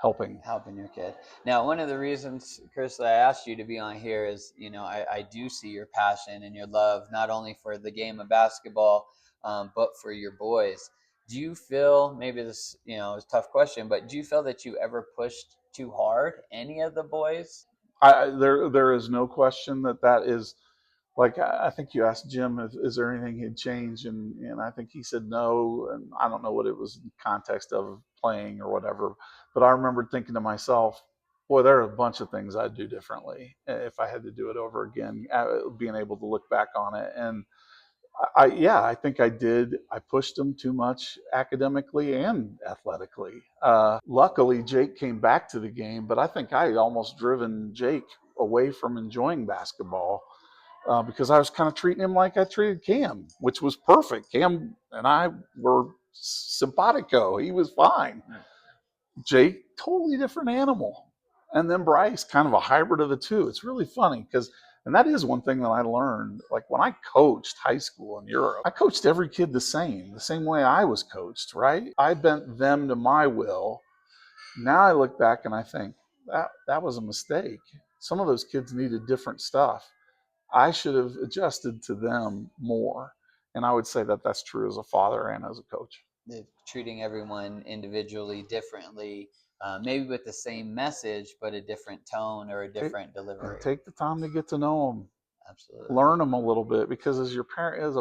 helping your kid. Now, one of the reasons, Chris, that I asked you to be on here is, I do see your passion and your love, not only for the game of basketball, but for your boys. Do you feel, maybe this, is a tough question, but do you feel that you ever pushed too hard any of the boys? There is no question that is, like, I think you asked Jim, is there anything he'd change? And I think he said no. And I don't know what it was in context of playing or whatever. But I remember thinking to myself, boy, there are a bunch of things I'd do differently if I had to do it over again, being able to look back on it. And I think I did. I pushed him too much academically and athletically. Luckily, Jake came back to the game, but I think I had almost driven Jake away from enjoying basketball because I was kind of treating him like I treated Cam, which was perfect. Cam and I were simpatico. He was fine. Jake, totally different animal. And then Bryce, kind of a hybrid of the two. It's really funny because, and that is one thing that I learned. Like when I coached high school in Europe, I coached every kid the same way I was coached, right? I bent them to my will. Now I look back and I think that was a mistake. Some of those kids needed different stuff. I should have adjusted to them more. And I would say that that's true as a father and as a coach. Treating everyone individually differently, maybe with the same message, but a different tone or a different delivery. Take the time to get to know them. Absolutely. Learn them a little bit, because as a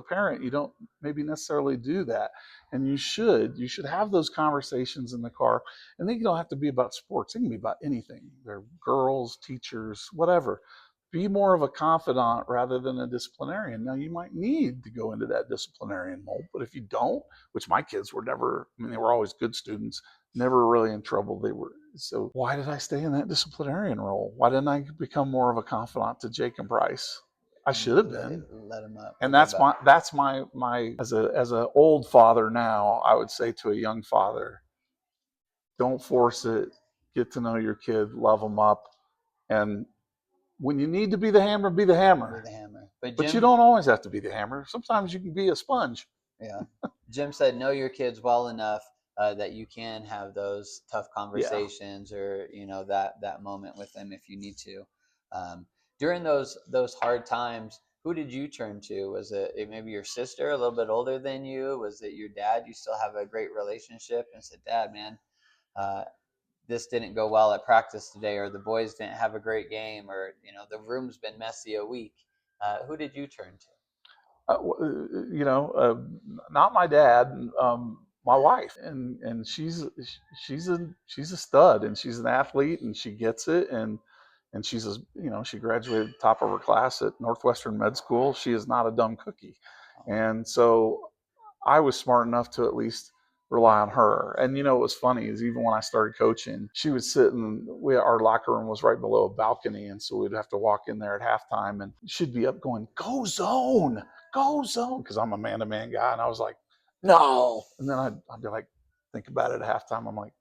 parent, you don't maybe necessarily do that. And you should have those conversations in the car. And they don't have to be about sports. It can be about anything. They're girls, teachers, whatever. Be more of a confidant rather than a disciplinarian. Now, you might need to go into that disciplinarian mold, but if you don't, which my kids were never, they were always good students, never really in trouble. So why did I stay in that disciplinarian role? Why didn't I become more of a confidant to Jake and Bryce? I should have been. Let them up. And that's my as a old father now, I would say to a young father, don't force it. Get to know your kid, love them up, and when you need to be the hammer, be the hammer. Be the hammer. But you don't always have to be the hammer. Sometimes you can be a sponge. Yeah. Jim said, know your kids well enough that you can have those tough conversations, or that moment with them if you need to. During those hard times, who did you turn to? Was it maybe your sister, a little bit older than you? Was it your dad? You still have a great relationship, and said, Dad, man, this didn't go well at practice today, or the boys didn't have a great game, or the room's been messy a week. Who did you turn to? Not my dad, my wife, and she's a stud, and she's an athlete, and she gets it, and she's she graduated top of her class at Northwestern Med School. She is not a dumb cookie, and so I was smart enough to at least rely on her. And what was funny is, even when I started coaching, she would sit and our locker room was right below a balcony, and so we'd have to walk in there at halftime, and she'd be up going, go zone, because I'm a man-to-man guy, and I was like, no. And then I'd be like, think about it at halftime. I'm like,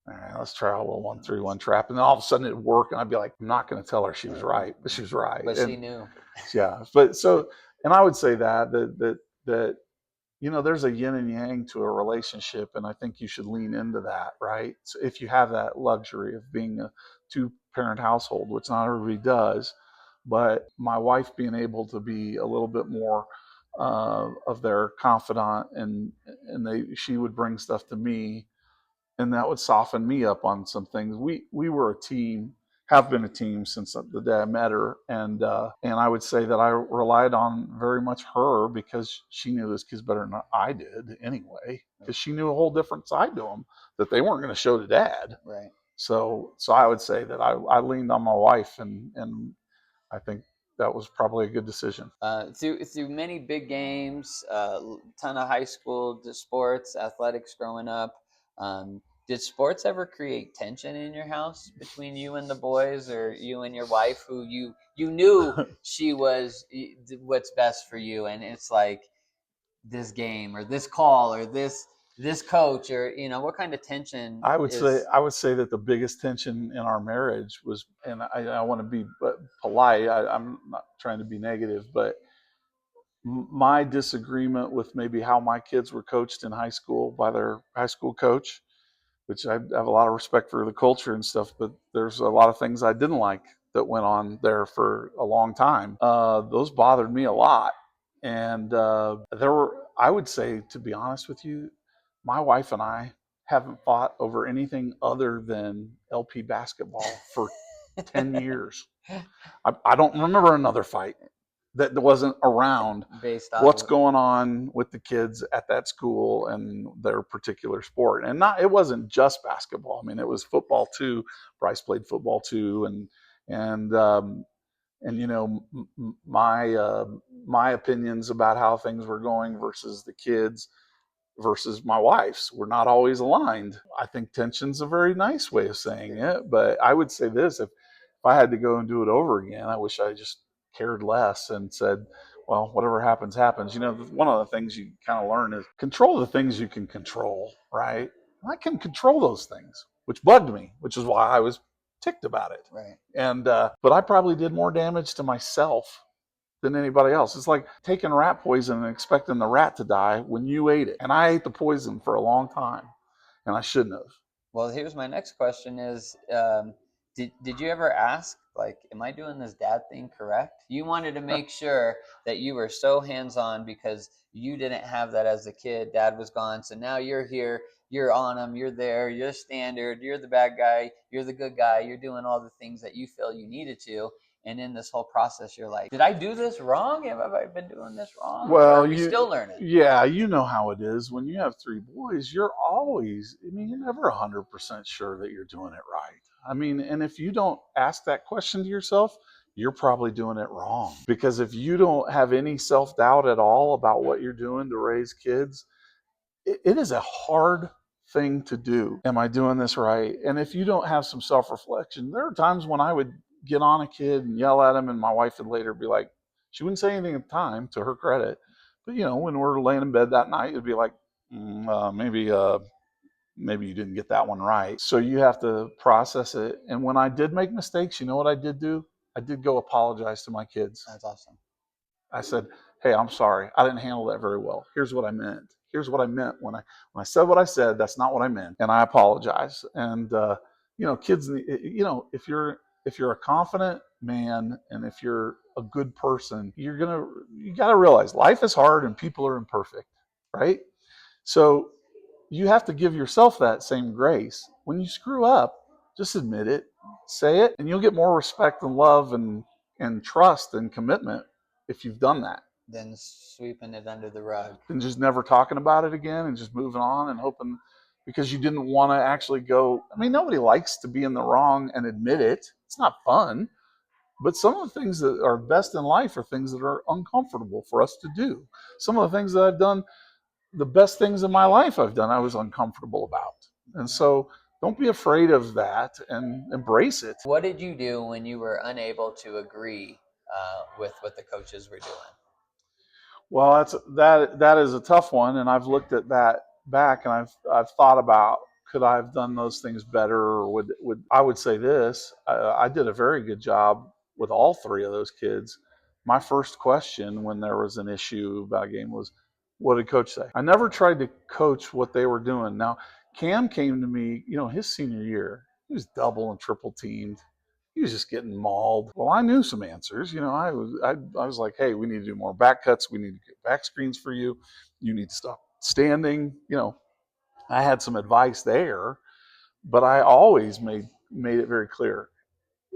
all right, let's try a little 1-3-1 trap. And then all of a sudden it'd work. And I'd be like, I'm not going to tell her she was right, but she was right. But she knew. Yeah. But so, and I would say that, there's a yin and yang to a relationship. And I think you should lean into that, right? So if you have that luxury of being a 2-parent household, which not everybody does, but my wife being able to be a little bit more of their confidant, and she would bring stuff to me, and that would soften me up on some things. We were a team, have been a team since the day I met her, and I would say that I relied on very much her, because she knew those kids better than I did anyway, because she knew a whole different side to them that they weren't going to show to dad. Right. So I would say that I leaned on my wife, and I think that was probably a good decision. Through many big games, ton of high school sports, athletics growing up. Did sports ever create tension in your house between you and the boys, or you and your wife, who you knew she was what's best for you, and it's like this game or this call or this coach, or what kind of tension I would is? say that the biggest tension in our marriage was, and I want to be polite. I'm not trying to be negative, but my disagreement with maybe how my kids were coached in high school by their high school coach, which I have a lot of respect for the culture and stuff, but there's a lot of things I didn't like that went on there for a long time. Those bothered me a lot. And I would say, to be honest with you, my wife and I haven't fought over anything other than LP basketball for 10 years. I don't remember another fight that wasn't around Based off what's of going on with the kids at that school and their particular sport. And it wasn't just basketball. I mean, it was football too. Bryce played football too. And my opinions about how things were going versus the kids versus my wife's were not always aligned. I think tension's a very nice way of saying it, but I would say this: if I had to go and do it over again, I wish I just cared less and said, well, whatever happens, happens. One of the things you kind of learn is control the things you can control, right? I can control those things, which bugged me, which is why I was ticked about it. right. And but I probably did more damage to myself than anybody else. It's like taking rat poison and expecting the rat to die when you ate it. And I ate the poison for a long time, and I shouldn't have. Well, here's my next question: is did you ever ask, like, am I doing this dad thing correct? You wanted to make sure that you were so hands-on because you didn't have that as a kid. Dad was gone, so now you're here, you're on him, you're there, you're standard, you're the bad guy, you're the good guy, you're doing all the things that you feel you needed to. And in this whole process, you're like, did I do this wrong? Have I been doing this wrong? Or Well, are we still learning? yeah, you know how it is. When you have 3 boys, you're never 100% sure that you're doing it right. I mean, and if you don't ask that question to yourself, you're probably doing it wrong. Because if you don't have any self doubt at all about what you're doing to raise kids, it is a hard thing to do. Am I doing this right? And if you don't have some self reflection, there are times when I would get on a kid and yell at him, and my wife would later be like, she wouldn't say anything at the time, to her credit, but when we're laying in bed that night, it'd be like, maybe you didn't get that one right. So you have to process it. And when I did make mistakes, you know what I did do? I did go apologize to my kids. That's awesome. I said, hey, I'm sorry. I didn't handle that very well. Here's what I meant. Here's what I meant when I said what I said. That's not what I meant, and I apologize. And kids, if you're a confident man and if you're a good person, you got to realize life is hard and people are imperfect, right? So you have to give yourself that same grace. When you screw up, just admit it, say it, and you'll get more respect and love and trust and commitment if you've done that. Then sweeping it under the rug. And just never talking about it again and just moving on and hoping, because you didn't want to actually go. I mean, nobody likes to be in the wrong and admit it. It's not fun. But some of the things that are best in life are things that are uncomfortable for us to do. Some of the things that I've done, the best things in my life I've done, I was uncomfortable about. And so don't be afraid of that and embrace it. What did you do when you were unable to agree with what the coaches were doing? Well, that is a tough one, and I've looked at back and I've thought about, could I have done those things better, or would I would say this: I did a very good job with all three of those kids. My first question when there was an issue about a game was, "What did coach say?" I never tried to coach what they were doing. Now, Cam came to me, his senior year. He was double and triple teamed. He was just getting mauled. Well, I knew some answers. I was like, hey, we need to do more back cuts. We need to get back screens for you. You need to stop standing. I had some advice there, but I always made it very clear.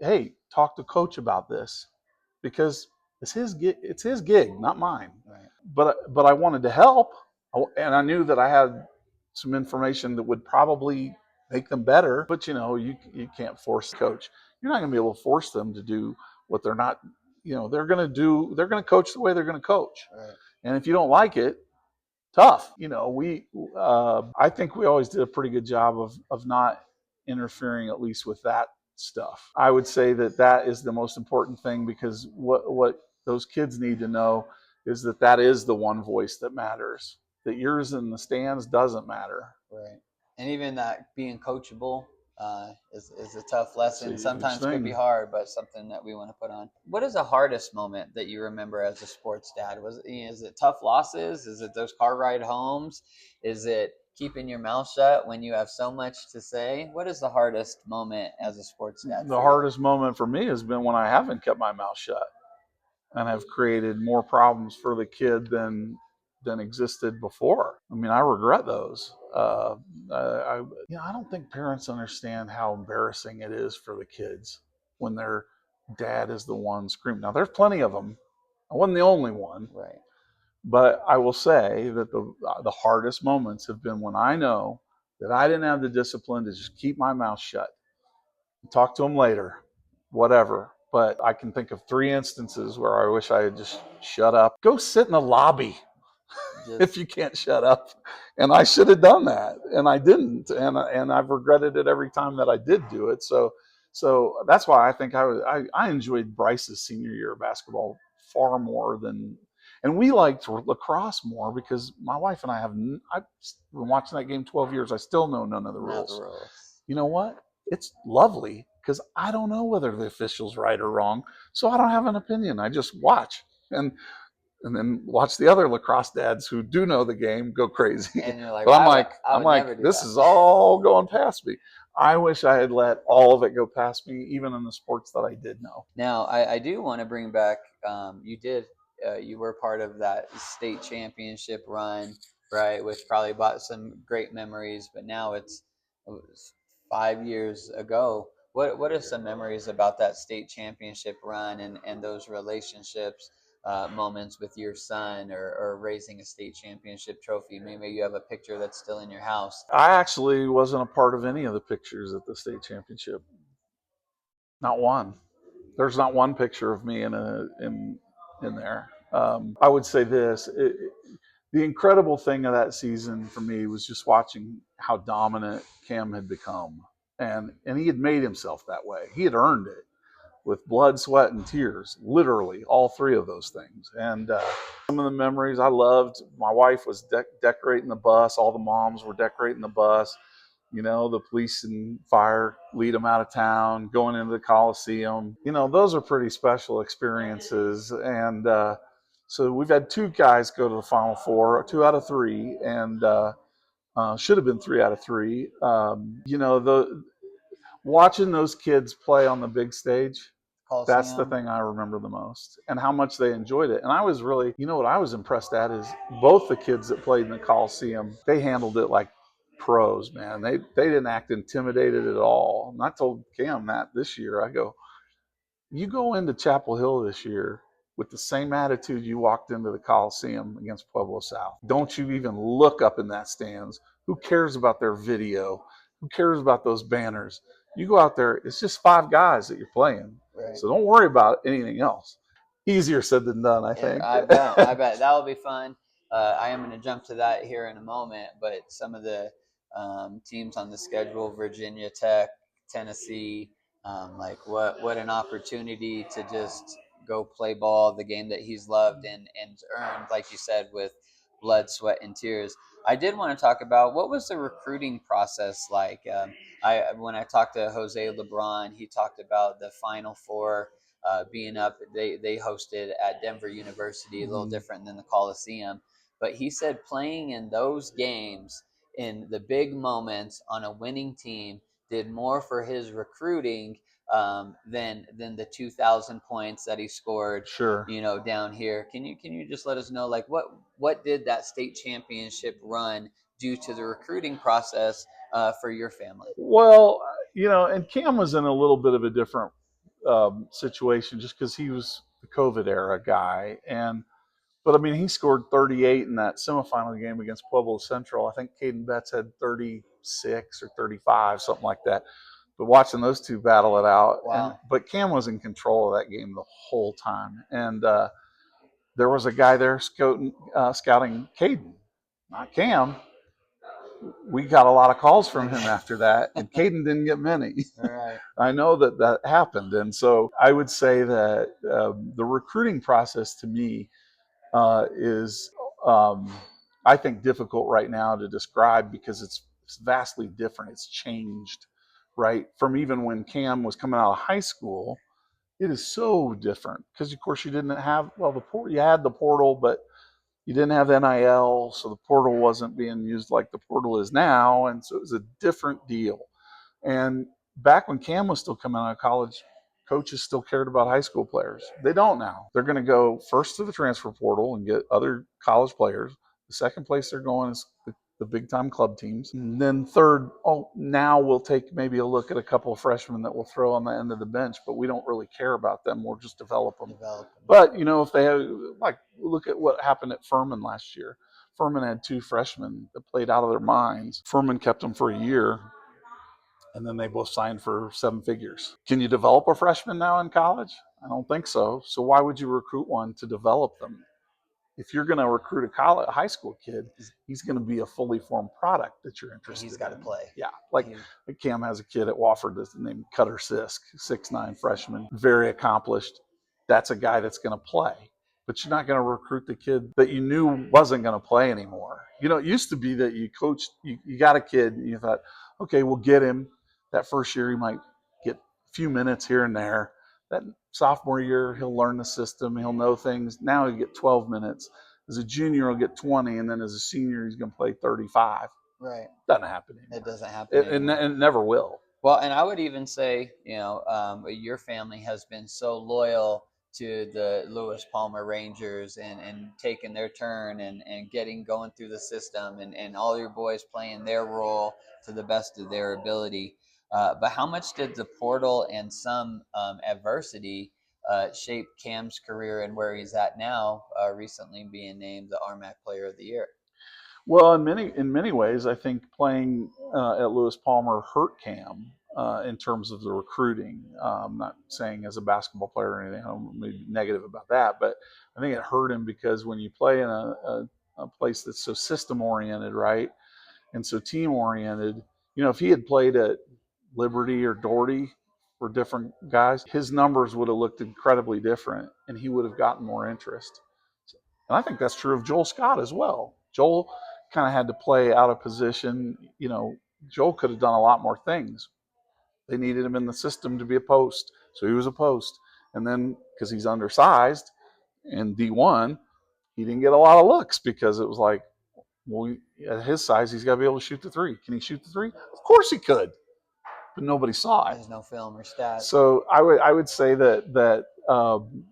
Hey, talk to coach about this, because it's his gig, not mine. Right. But I wanted to help, and I knew that I had some information that would probably make them better. But you can't force the coach. You're not going to be able to force them to do what they're not. They're going to do. They're going to coach the way they're going to coach. Right. And if you don't like it, tough. I think we always did a pretty good job of not interfering, at least with that stuff. I would say that is the most important thing, because what those kids need to know is that is the one voice that matters. That yours in the stands doesn't matter. Right. And even that being coachable is a tough lesson. Sometimes could be hard, but something that we want to put on. What is the hardest moment that you remember as a sports dad? Is it tough losses? Is it those car ride homes? Is it keeping your mouth shut when you have so much to say? What is the hardest moment as a sports dad? The hardest moment for me has been when I haven't kept my mouth shut and have created more problems for the kid than existed before. I mean, I regret those. I don't think parents understand how embarrassing it is for the kids when their dad is the one screaming. Now, there's plenty of them. I wasn't the only one. Right. But I will say that the hardest moments have been when I know that I didn't have the discipline to just keep my mouth shut. Talk to them later, whatever. But I can think of 3 instances where I wish I had just shut up. Go sit in the lobby if you can't shut up. And I should have done that, and I didn't, and I've regretted it every time that I did do it. So that's why I think I enjoyed Bryce's senior year of basketball far more than, and we liked lacrosse more because my wife and I've been watching that game 12 years. I still know none of the rules. You know what? It's lovely because I don't know whether the official's right or wrong, so I don't have an opinion. I just watch and then watch the other lacrosse dads who do know the game go crazy. And you're like, but well, I'm like, this is all going past me. I wish I had let all of it go past me, even in the sports that I did know. Now, I do want to bring back, you were part of that state championship run, right? Which probably brought some great memories, but now it was 5 years ago. What are some memories about that state championship run and those relationships, moments with your son, or raising a state championship trophy? Maybe you have a picture that's still in your house. I actually wasn't a part of any of the pictures at the state championship. Not one. There's not one picture of me in there. I would say this: the incredible thing of that season for me was just watching how dominant Cam had become, and he had made himself that way. He had earned it with blood, sweat, and tears, literally all 3 of those things. And some of the memories I loved, my wife was decorating the bus. All the moms were decorating the bus. The police and fire lead them out of town, going into the Coliseum. Those are pretty special experiences. And so we've had 2 guys go to the Final Four, 2 out of 3, and should have been 3 out of 3. Watching those kids play on the big stage, Coliseum. That's the thing I remember the most, and how much they enjoyed it. And I was really, what I was impressed at is both the kids that played in the Coliseum, they handled it like pros, man. They didn't act intimidated at all. And I told Cam that this year. I go, you go into Chapel Hill this year with the same attitude you walked into the Coliseum against Pueblo South. Don't you even look up in that stands. Who cares about their video? Who cares about those banners? You go out there, it's just 5 guys that you're playing. Right. So don't worry about anything else. Easier said than done, I think. I bet that will be fun. I am going to jump to that here in a moment, but some of the teams on the schedule: Virginia Tech, Tennessee. What an opportunity to just go play ball, the game that he's loved and earned, like you said, with blood, sweat, and tears. I did want to talk about what was the recruiting process like. When I talked to Jose LeBron, he talked about the Final Four being up. They hosted at Denver University, a little different than the Coliseum, but he said playing in those games in the big moments on a winning team did more for his recruiting than the 2,000 points that he scored. Sure. Down here. Can you just let us know, like, what did that state championship run do to the recruiting process for your family? Well, and Cam was in a little bit of a different situation just because he was the COVID era guy, but I mean he scored 38 in that semifinal game against Pueblo Central. I think Caden Betts had 36 or 35, something like that. But watching those two battle it out, Wow. But Cam was in control of that game the whole time, and there was a guy there scouting Caden, not Cam. We got a lot of calls from him after that, and Caden didn't get many. All right. I know that happened, and so I would say that the recruiting process to me is, I think, difficult right now to describe because it's vastly different. It's changed, right? From even when Cam was coming out of high school, it is so different because, of course, you didn't have you had the portal, but you didn't have NIL, so the portal wasn't being used like the portal is now, and so it was a different deal. And back when Cam was still coming out of college, coaches still cared about high school players. They don't now. They're going to go first to the transfer portal and get other college players. The second place they're going is the big time club teams. And then third, now we'll take maybe a look at a couple of freshmen that we'll throw on the end of the bench, but we don't really care about them. We'll just develop them. But, if they have, like, look at what happened at Furman last year. Furman had two freshmen that played out of their minds. Furman kept them for a year, and then they both signed for 7 figures. Can you develop a freshman now in college? I don't think so. So why would you recruit one to develop them? If you're going to recruit a high school kid, he's going to be a fully formed product that you're interested in. He's got to play. Yeah. Like Cam has a kid at Wofford that's named Cutter Sisk, 6'9" freshman, very accomplished. That's a guy that's going to play. But you're not going to recruit the kid that you knew wasn't going to play anymore. It used to be that you coached, you got a kid, and you thought, okay, we'll get him. That first year, he might get a few minutes here and there. That sophomore year, he'll learn the system. He'll know things. Now he'll get 12 minutes. As a junior, he'll get 20, and then as a senior, he's going to play 35. Right. Doesn't happen anymore. It doesn't happen. It never will. Well, and I would even say, your family has been so loyal to the Lewis Palmer Rangers and taking their turn and going through the system and all your boys playing their role to the best of their ability. But how much did the portal and some adversity shape Cam's career and where he's at now, recently being named the RMAC Player of the Year? Well, in many ways, I think playing at Lewis Palmer hurt Cam in terms of the recruiting. I'm not saying as a basketball player or anything, I'm maybe negative about that, but I think it hurt him because when you play in a place that's so system oriented, right, and so team oriented, if he had played at Liberty or Doherty for different guys, his numbers would have looked incredibly different, and he would have gotten more interest. And I think that's true of Joel Scott as well. Joel kind of had to play out of position. Joel could have done a lot more things. They needed him in the system to be a post, so he was a post. And then because he's undersized in D1, he didn't get a lot of looks because it was like, well, at his size, he's got to be able to shoot the three. Can he shoot the three? Of course he could, but nobody saw it. There's no film or stats. So I would say that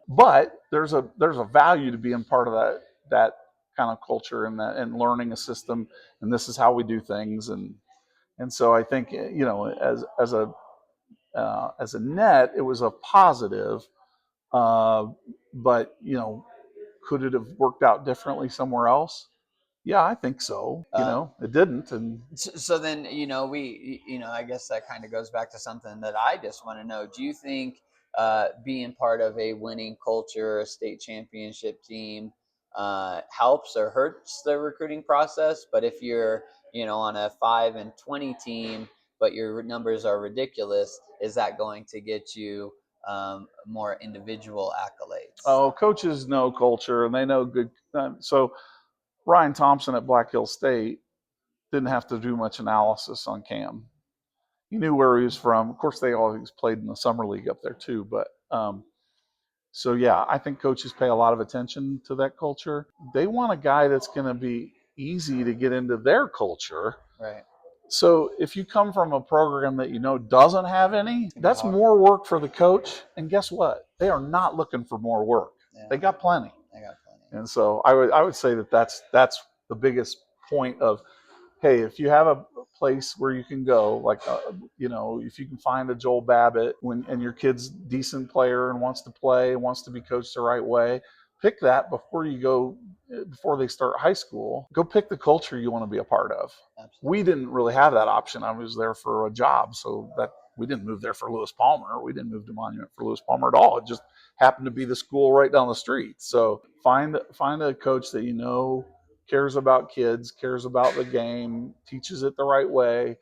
but there's a value to being part of that kind of culture and learning a system, and this is how we do things, and so I think as a net, it was a positive, but could it have worked out differently somewhere else? Yeah, I think so. It didn't, and so then I guess that kind of goes back to something that I just want to know. Do you think being part of a winning culture, a state championship team, helps or hurts the recruiting process? But if you're on a 5-20 team, but your numbers are ridiculous, is that going to get you more individual accolades? Oh, coaches know culture and they know good. So Ryan Thompson at Black Hill State didn't have to do much analysis on Cam. He knew where he was from. Of course, they always played in the summer league up there too. But so yeah, I think coaches pay a lot of attention to that culture. They want a guy that's going to be easy to get into their culture. Right. So if you come from a program that you know doesn't have any, that's more work for the coach. And guess what? They are not looking for more work. Yeah. They got plenty. And so I would say that that's the biggest point of, hey, if you have a place where you can go, like, if you can find a Joel Babbitt and your kid's a decent player and wants to play and wants to be coached the right way, pick that before they start high school. Go pick the culture you want to be a part of. Absolutely. We didn't really have that option. I was there for a job, so that we didn't move there for Lewis Palmer. We didn't move to Monument for Lewis Palmer at all. It just happened to be the school right down the street. So find a coach that you know cares about kids, cares about the game, teaches it the right way,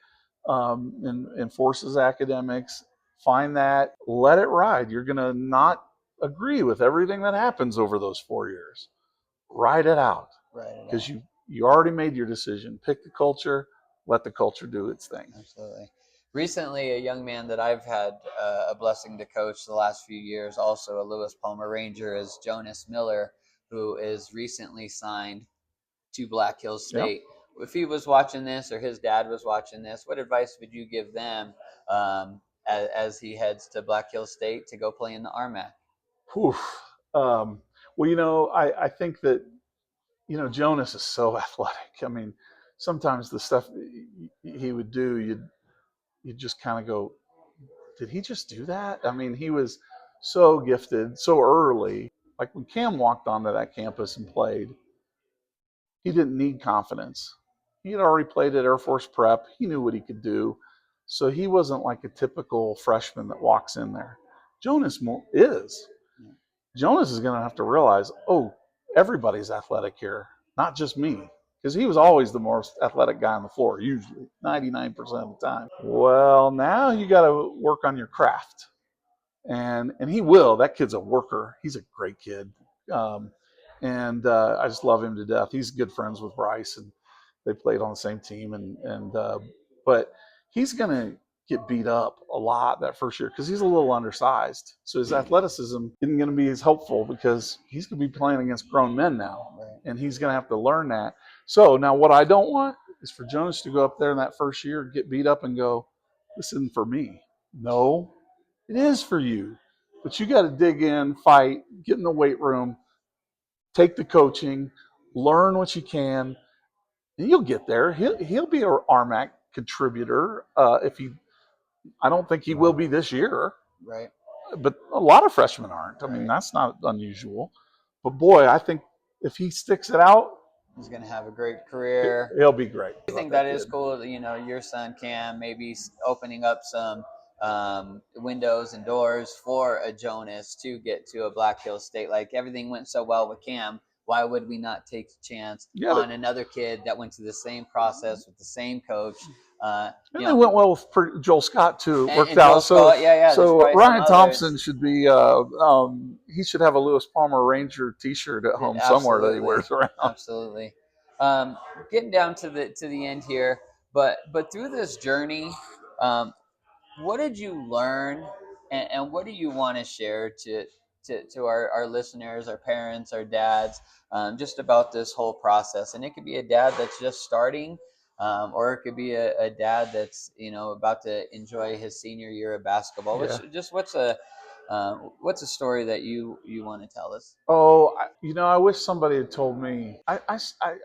and enforces academics. Find that, let it ride. You're going to not agree with everything that happens over those 4 years. Ride it out. Because you already made your decision. Pick the culture, let the culture do its thing. Absolutely. Recently, a young man that I've had a blessing to coach the last few years, also a Lewis Palmer Ranger, is Jonas Miller, who is recently signed to Black Hills State. Yep. If he was watching this or his dad was watching this, what advice would you give them as he heads to Black Hills State to go play in the RMAC? Well, I think that, Jonas is so athletic. I mean, sometimes the stuff he would do, you'd just kind of go, did he just do that? I mean, he was so gifted so early. Like when Cam walked onto that campus and played, he didn't need confidence. He had already played at Air Force Prep. He knew what he could do. So he wasn't like a typical freshman that walks in there. Jonas is. Jonas is going to have to realize, oh, everybody's athletic here, not just me. Because he was always the most athletic guy on the floor, usually, 99% of the time. Well, now you got to work on your craft. And he will. That kid's a worker. He's a great kid. And I just love him to death. He's good friends with Bryce, and they played on the same team. But he's going to get beat up a lot that first year because he's a little undersized. So his athleticism isn't going to be as helpful because he's going to be playing against grown men now, and he's going to have to learn that. So now what I don't want is for Jonas to go up there in that first year, get beat up and go, this isn't for me. No, it is for you. But you got to dig in, fight, get in the weight room, take the coaching, learn what you can, and you'll get there. He'll be an RMAC contributor if he. I don't think he will be this year. Right. But a lot of freshmen aren't. I mean, that's not unusual. But boy, I think if he sticks it out, he's going to have a great career. He'll be great. I think that is cool. Your son Cam maybe opening up some windows and doors for a Jonas to get to a Black Hills State. Like everything went so well with Cam. Why would we not take a chance on another kid that went through the same process with the same coach? And they went well with Joel Scott too. It worked out. So Ryan Thompson should be. He should have a Lewis Palmer Ranger T-shirt at home somewhere that he wears around. Absolutely. Getting down to the end here, but through this journey, what did you learn, and what do you want to share to our listeners, our parents, our dads, just about this whole process? And it could be a dad that's just starting, or it could be a dad that's about to enjoy his senior year of basketball. What's a story that you want to tell us? Oh, I wish somebody had told me. I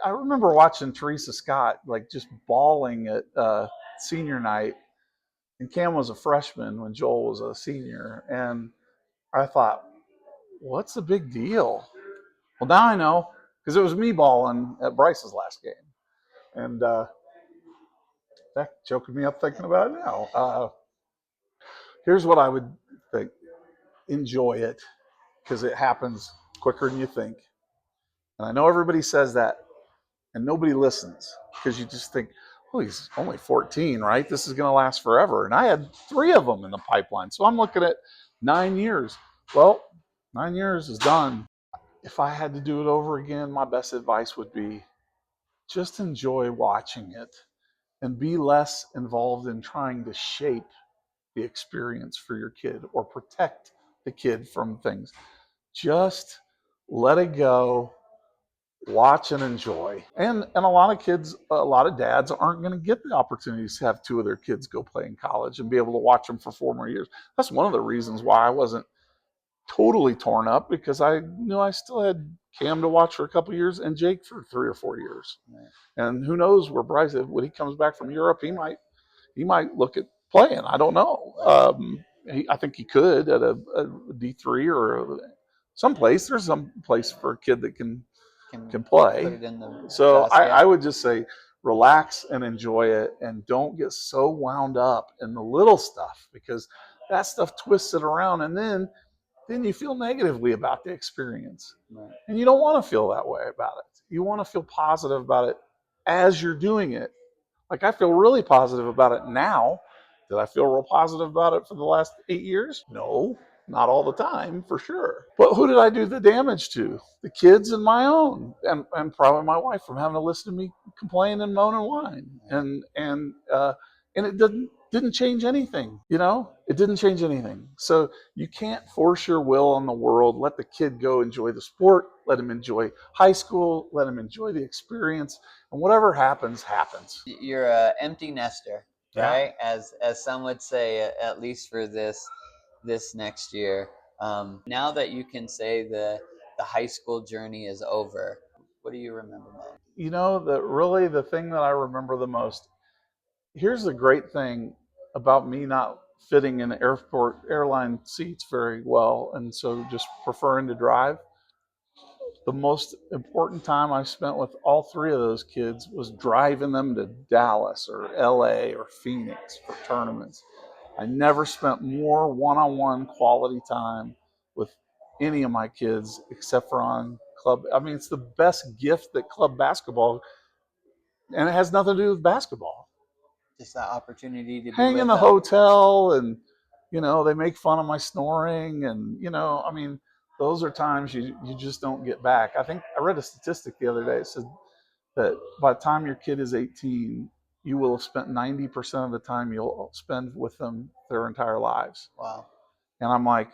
remember watching Teresa Scott like just bawling at senior night. And Cam was a freshman when Joel was a senior. And I thought, what's the big deal? Well, now I know, because it was me balling at Bryce's last game. And that choking me up thinking about it now. Here's what I would think. Enjoy it, because it happens quicker than you think. And I know everybody says that, and nobody listens, because you just think, oh, he's only 14, right? This is going to last forever. And I had 3 of them in the pipeline. So I'm looking at 9 years. Well, 9 years is done. If I had to do it over again, my best advice would be just enjoy watching it and be less involved in trying to shape the experience for your kid or protect the kid from things. Just let it go, watch and enjoy. And a lot of kids, a lot of dads aren't going to get the opportunities to have two of their kids go play in college and be able to watch them for 4 more years. That's one of the reasons why I wasn't totally torn up, because I knew I still had Cam to watch for a couple of years and Jake for 3 or 4 years. Right. And who knows where Bryce, when he comes back from Europe, he might look at playing. I don't know. I think he could at a D3 or some place. There's some place for a kid that can Can put play. it in the So basket. I would just say relax and enjoy it, and don't get so wound up in the little stuff, because that stuff twists it around, and then you feel negatively about the experience. Right. And you don't want to feel that way about it. You want to feel positive about it as you're doing it. Like, I feel really positive about it now. Did I feel real positive about it for the last 8 years? No, not all the time, for sure. But who did I do the damage to? The kids and my own, and probably my wife, from having to listen to me complain and moan and whine. And it didn't change anything. It didn't change anything. So you can't force your will on the world. Let the kid go enjoy the sport. Let him enjoy high school. Let him enjoy the experience. And whatever happens, happens. You're a empty nester, Yeah. right? As some would say, at least for this next year. Now that you can say the high school journey is over, what do you remember most? Really the thing that I remember the most, here's the great thing about me not fitting in airline seats very well, and so just preferring to drive. The most important time I spent with all three of those kids was driving them to Dallas or LA or Phoenix for tournaments. I never spent more one-on-one quality time with any of my kids except for on club. I mean, it's the best gift that club basketball, and it has nothing to do with basketball. Just that opportunity to be Hang in with the them. hotel, and they make fun of my snoring, and I mean, those are times you just don't get back. I think I read a statistic the other day. It said that by the time your kid is 18, you will have spent 90% of the time you'll spend with them their entire lives. Wow. And I'm like,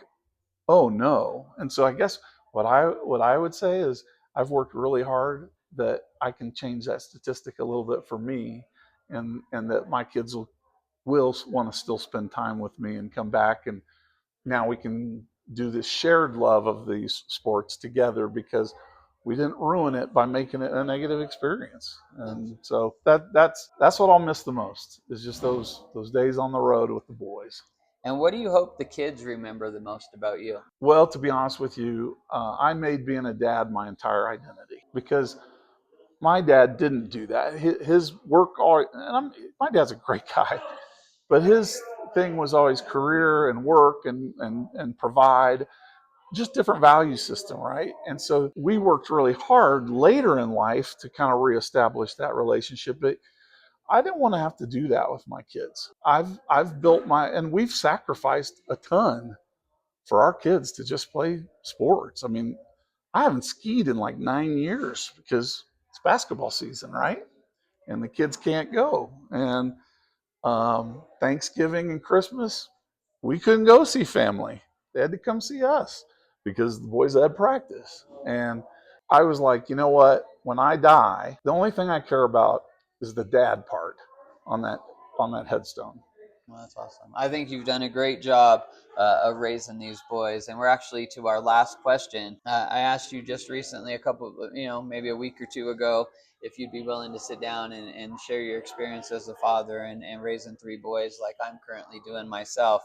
oh no. And so I guess what I would say is, I've worked really hard that I can change that statistic a little bit for me, and that my kids will want to still spend time with me and come back, and now we can do this shared love of these sports together, because we didn't ruin it by making it a negative experience. And so that's what I'll miss the most, is just those days on the road with the boys. And what do you hope the kids remember the most about you? Well, to be honest with you, I made being a dad my entire identity, because my dad didn't do that. His work, my dad's a great guy, but his thing was always career and work and provide, just different value system, right? And so we worked really hard later in life to kind of reestablish that relationship. But I didn't want to have to do that with my kids. I've built and we've sacrificed a ton for our kids to just play sports. I mean, I haven't skied in like 9 years because it's basketball season, right? And the kids can't go. And Thanksgiving and Christmas, we couldn't go see family. They had to come see us because the boys had practice. And I was like, you know what? When I die, the only thing I care about is the dad part on that headstone. Well, that's awesome. I think you've done a great job of raising these boys. And we're actually to our last question. I asked you just recently, maybe a week or two ago, if you'd be willing to sit down and share your experience as a father and raising three boys like I'm currently doing myself.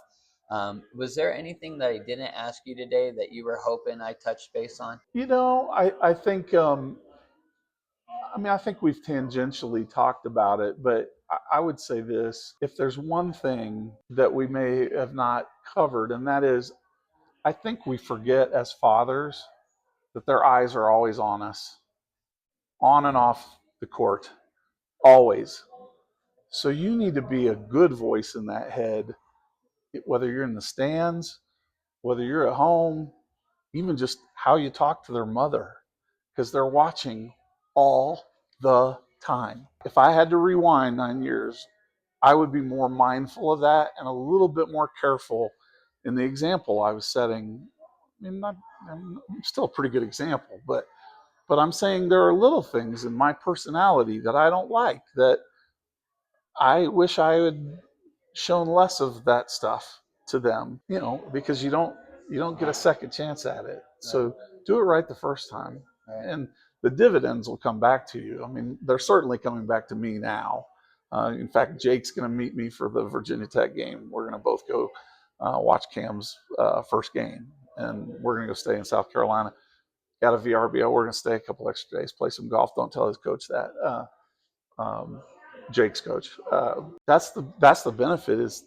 Was there anything that I didn't ask you today that you were hoping I touched base on? I think I think we've tangentially talked about it, but I would say this: if there's one thing that we may have not covered, and that is, I think we forget as fathers that their eyes are always on us, on and off the court, always. So you need to be a good voice in that head, whether you're in the stands, whether you're at home, even just how you talk to their mother, because they're watching all the time. If I had to rewind 9 years, I would be more mindful of that and a little bit more careful in the example I was setting. I mean, I'm still a pretty good example, but I'm saying there are little things in my personality that I don't like, that I wish I had shown less of that stuff to them, because you don't get a second chance at it. So do it right the first time. Right. And the dividends will come back to you. I mean, they're certainly coming back to me now. In fact, Jake's going to meet me for the Virginia Tech game. We're going to both go watch Cam's first game, and we're going to go stay in South Carolina. Got a VRBO. We're going to stay a couple extra days, play some golf. Don't tell his coach that. Jake's coach. That's the benefit, is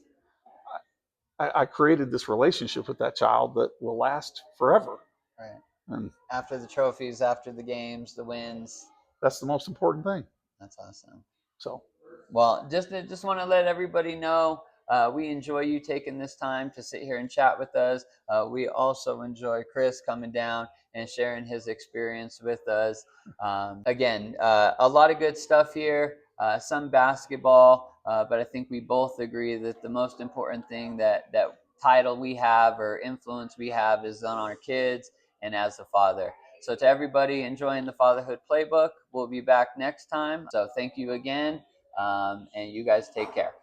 I created this relationship with that child that will last forever. Right. And after the trophies, after the games, the wins. That's the most important thing. That's awesome. So, well, just want to let everybody know we enjoy you taking this time to sit here and chat with us. We also enjoy Chris coming down and sharing his experience with us. Again, a lot of good stuff here, some basketball, but I think we both agree that the most important thing that title we have or influence we have is on our kids and as a father. So to everybody enjoying the Fatherhood Playbook, we'll be back next time. So thank you again, and you guys take care.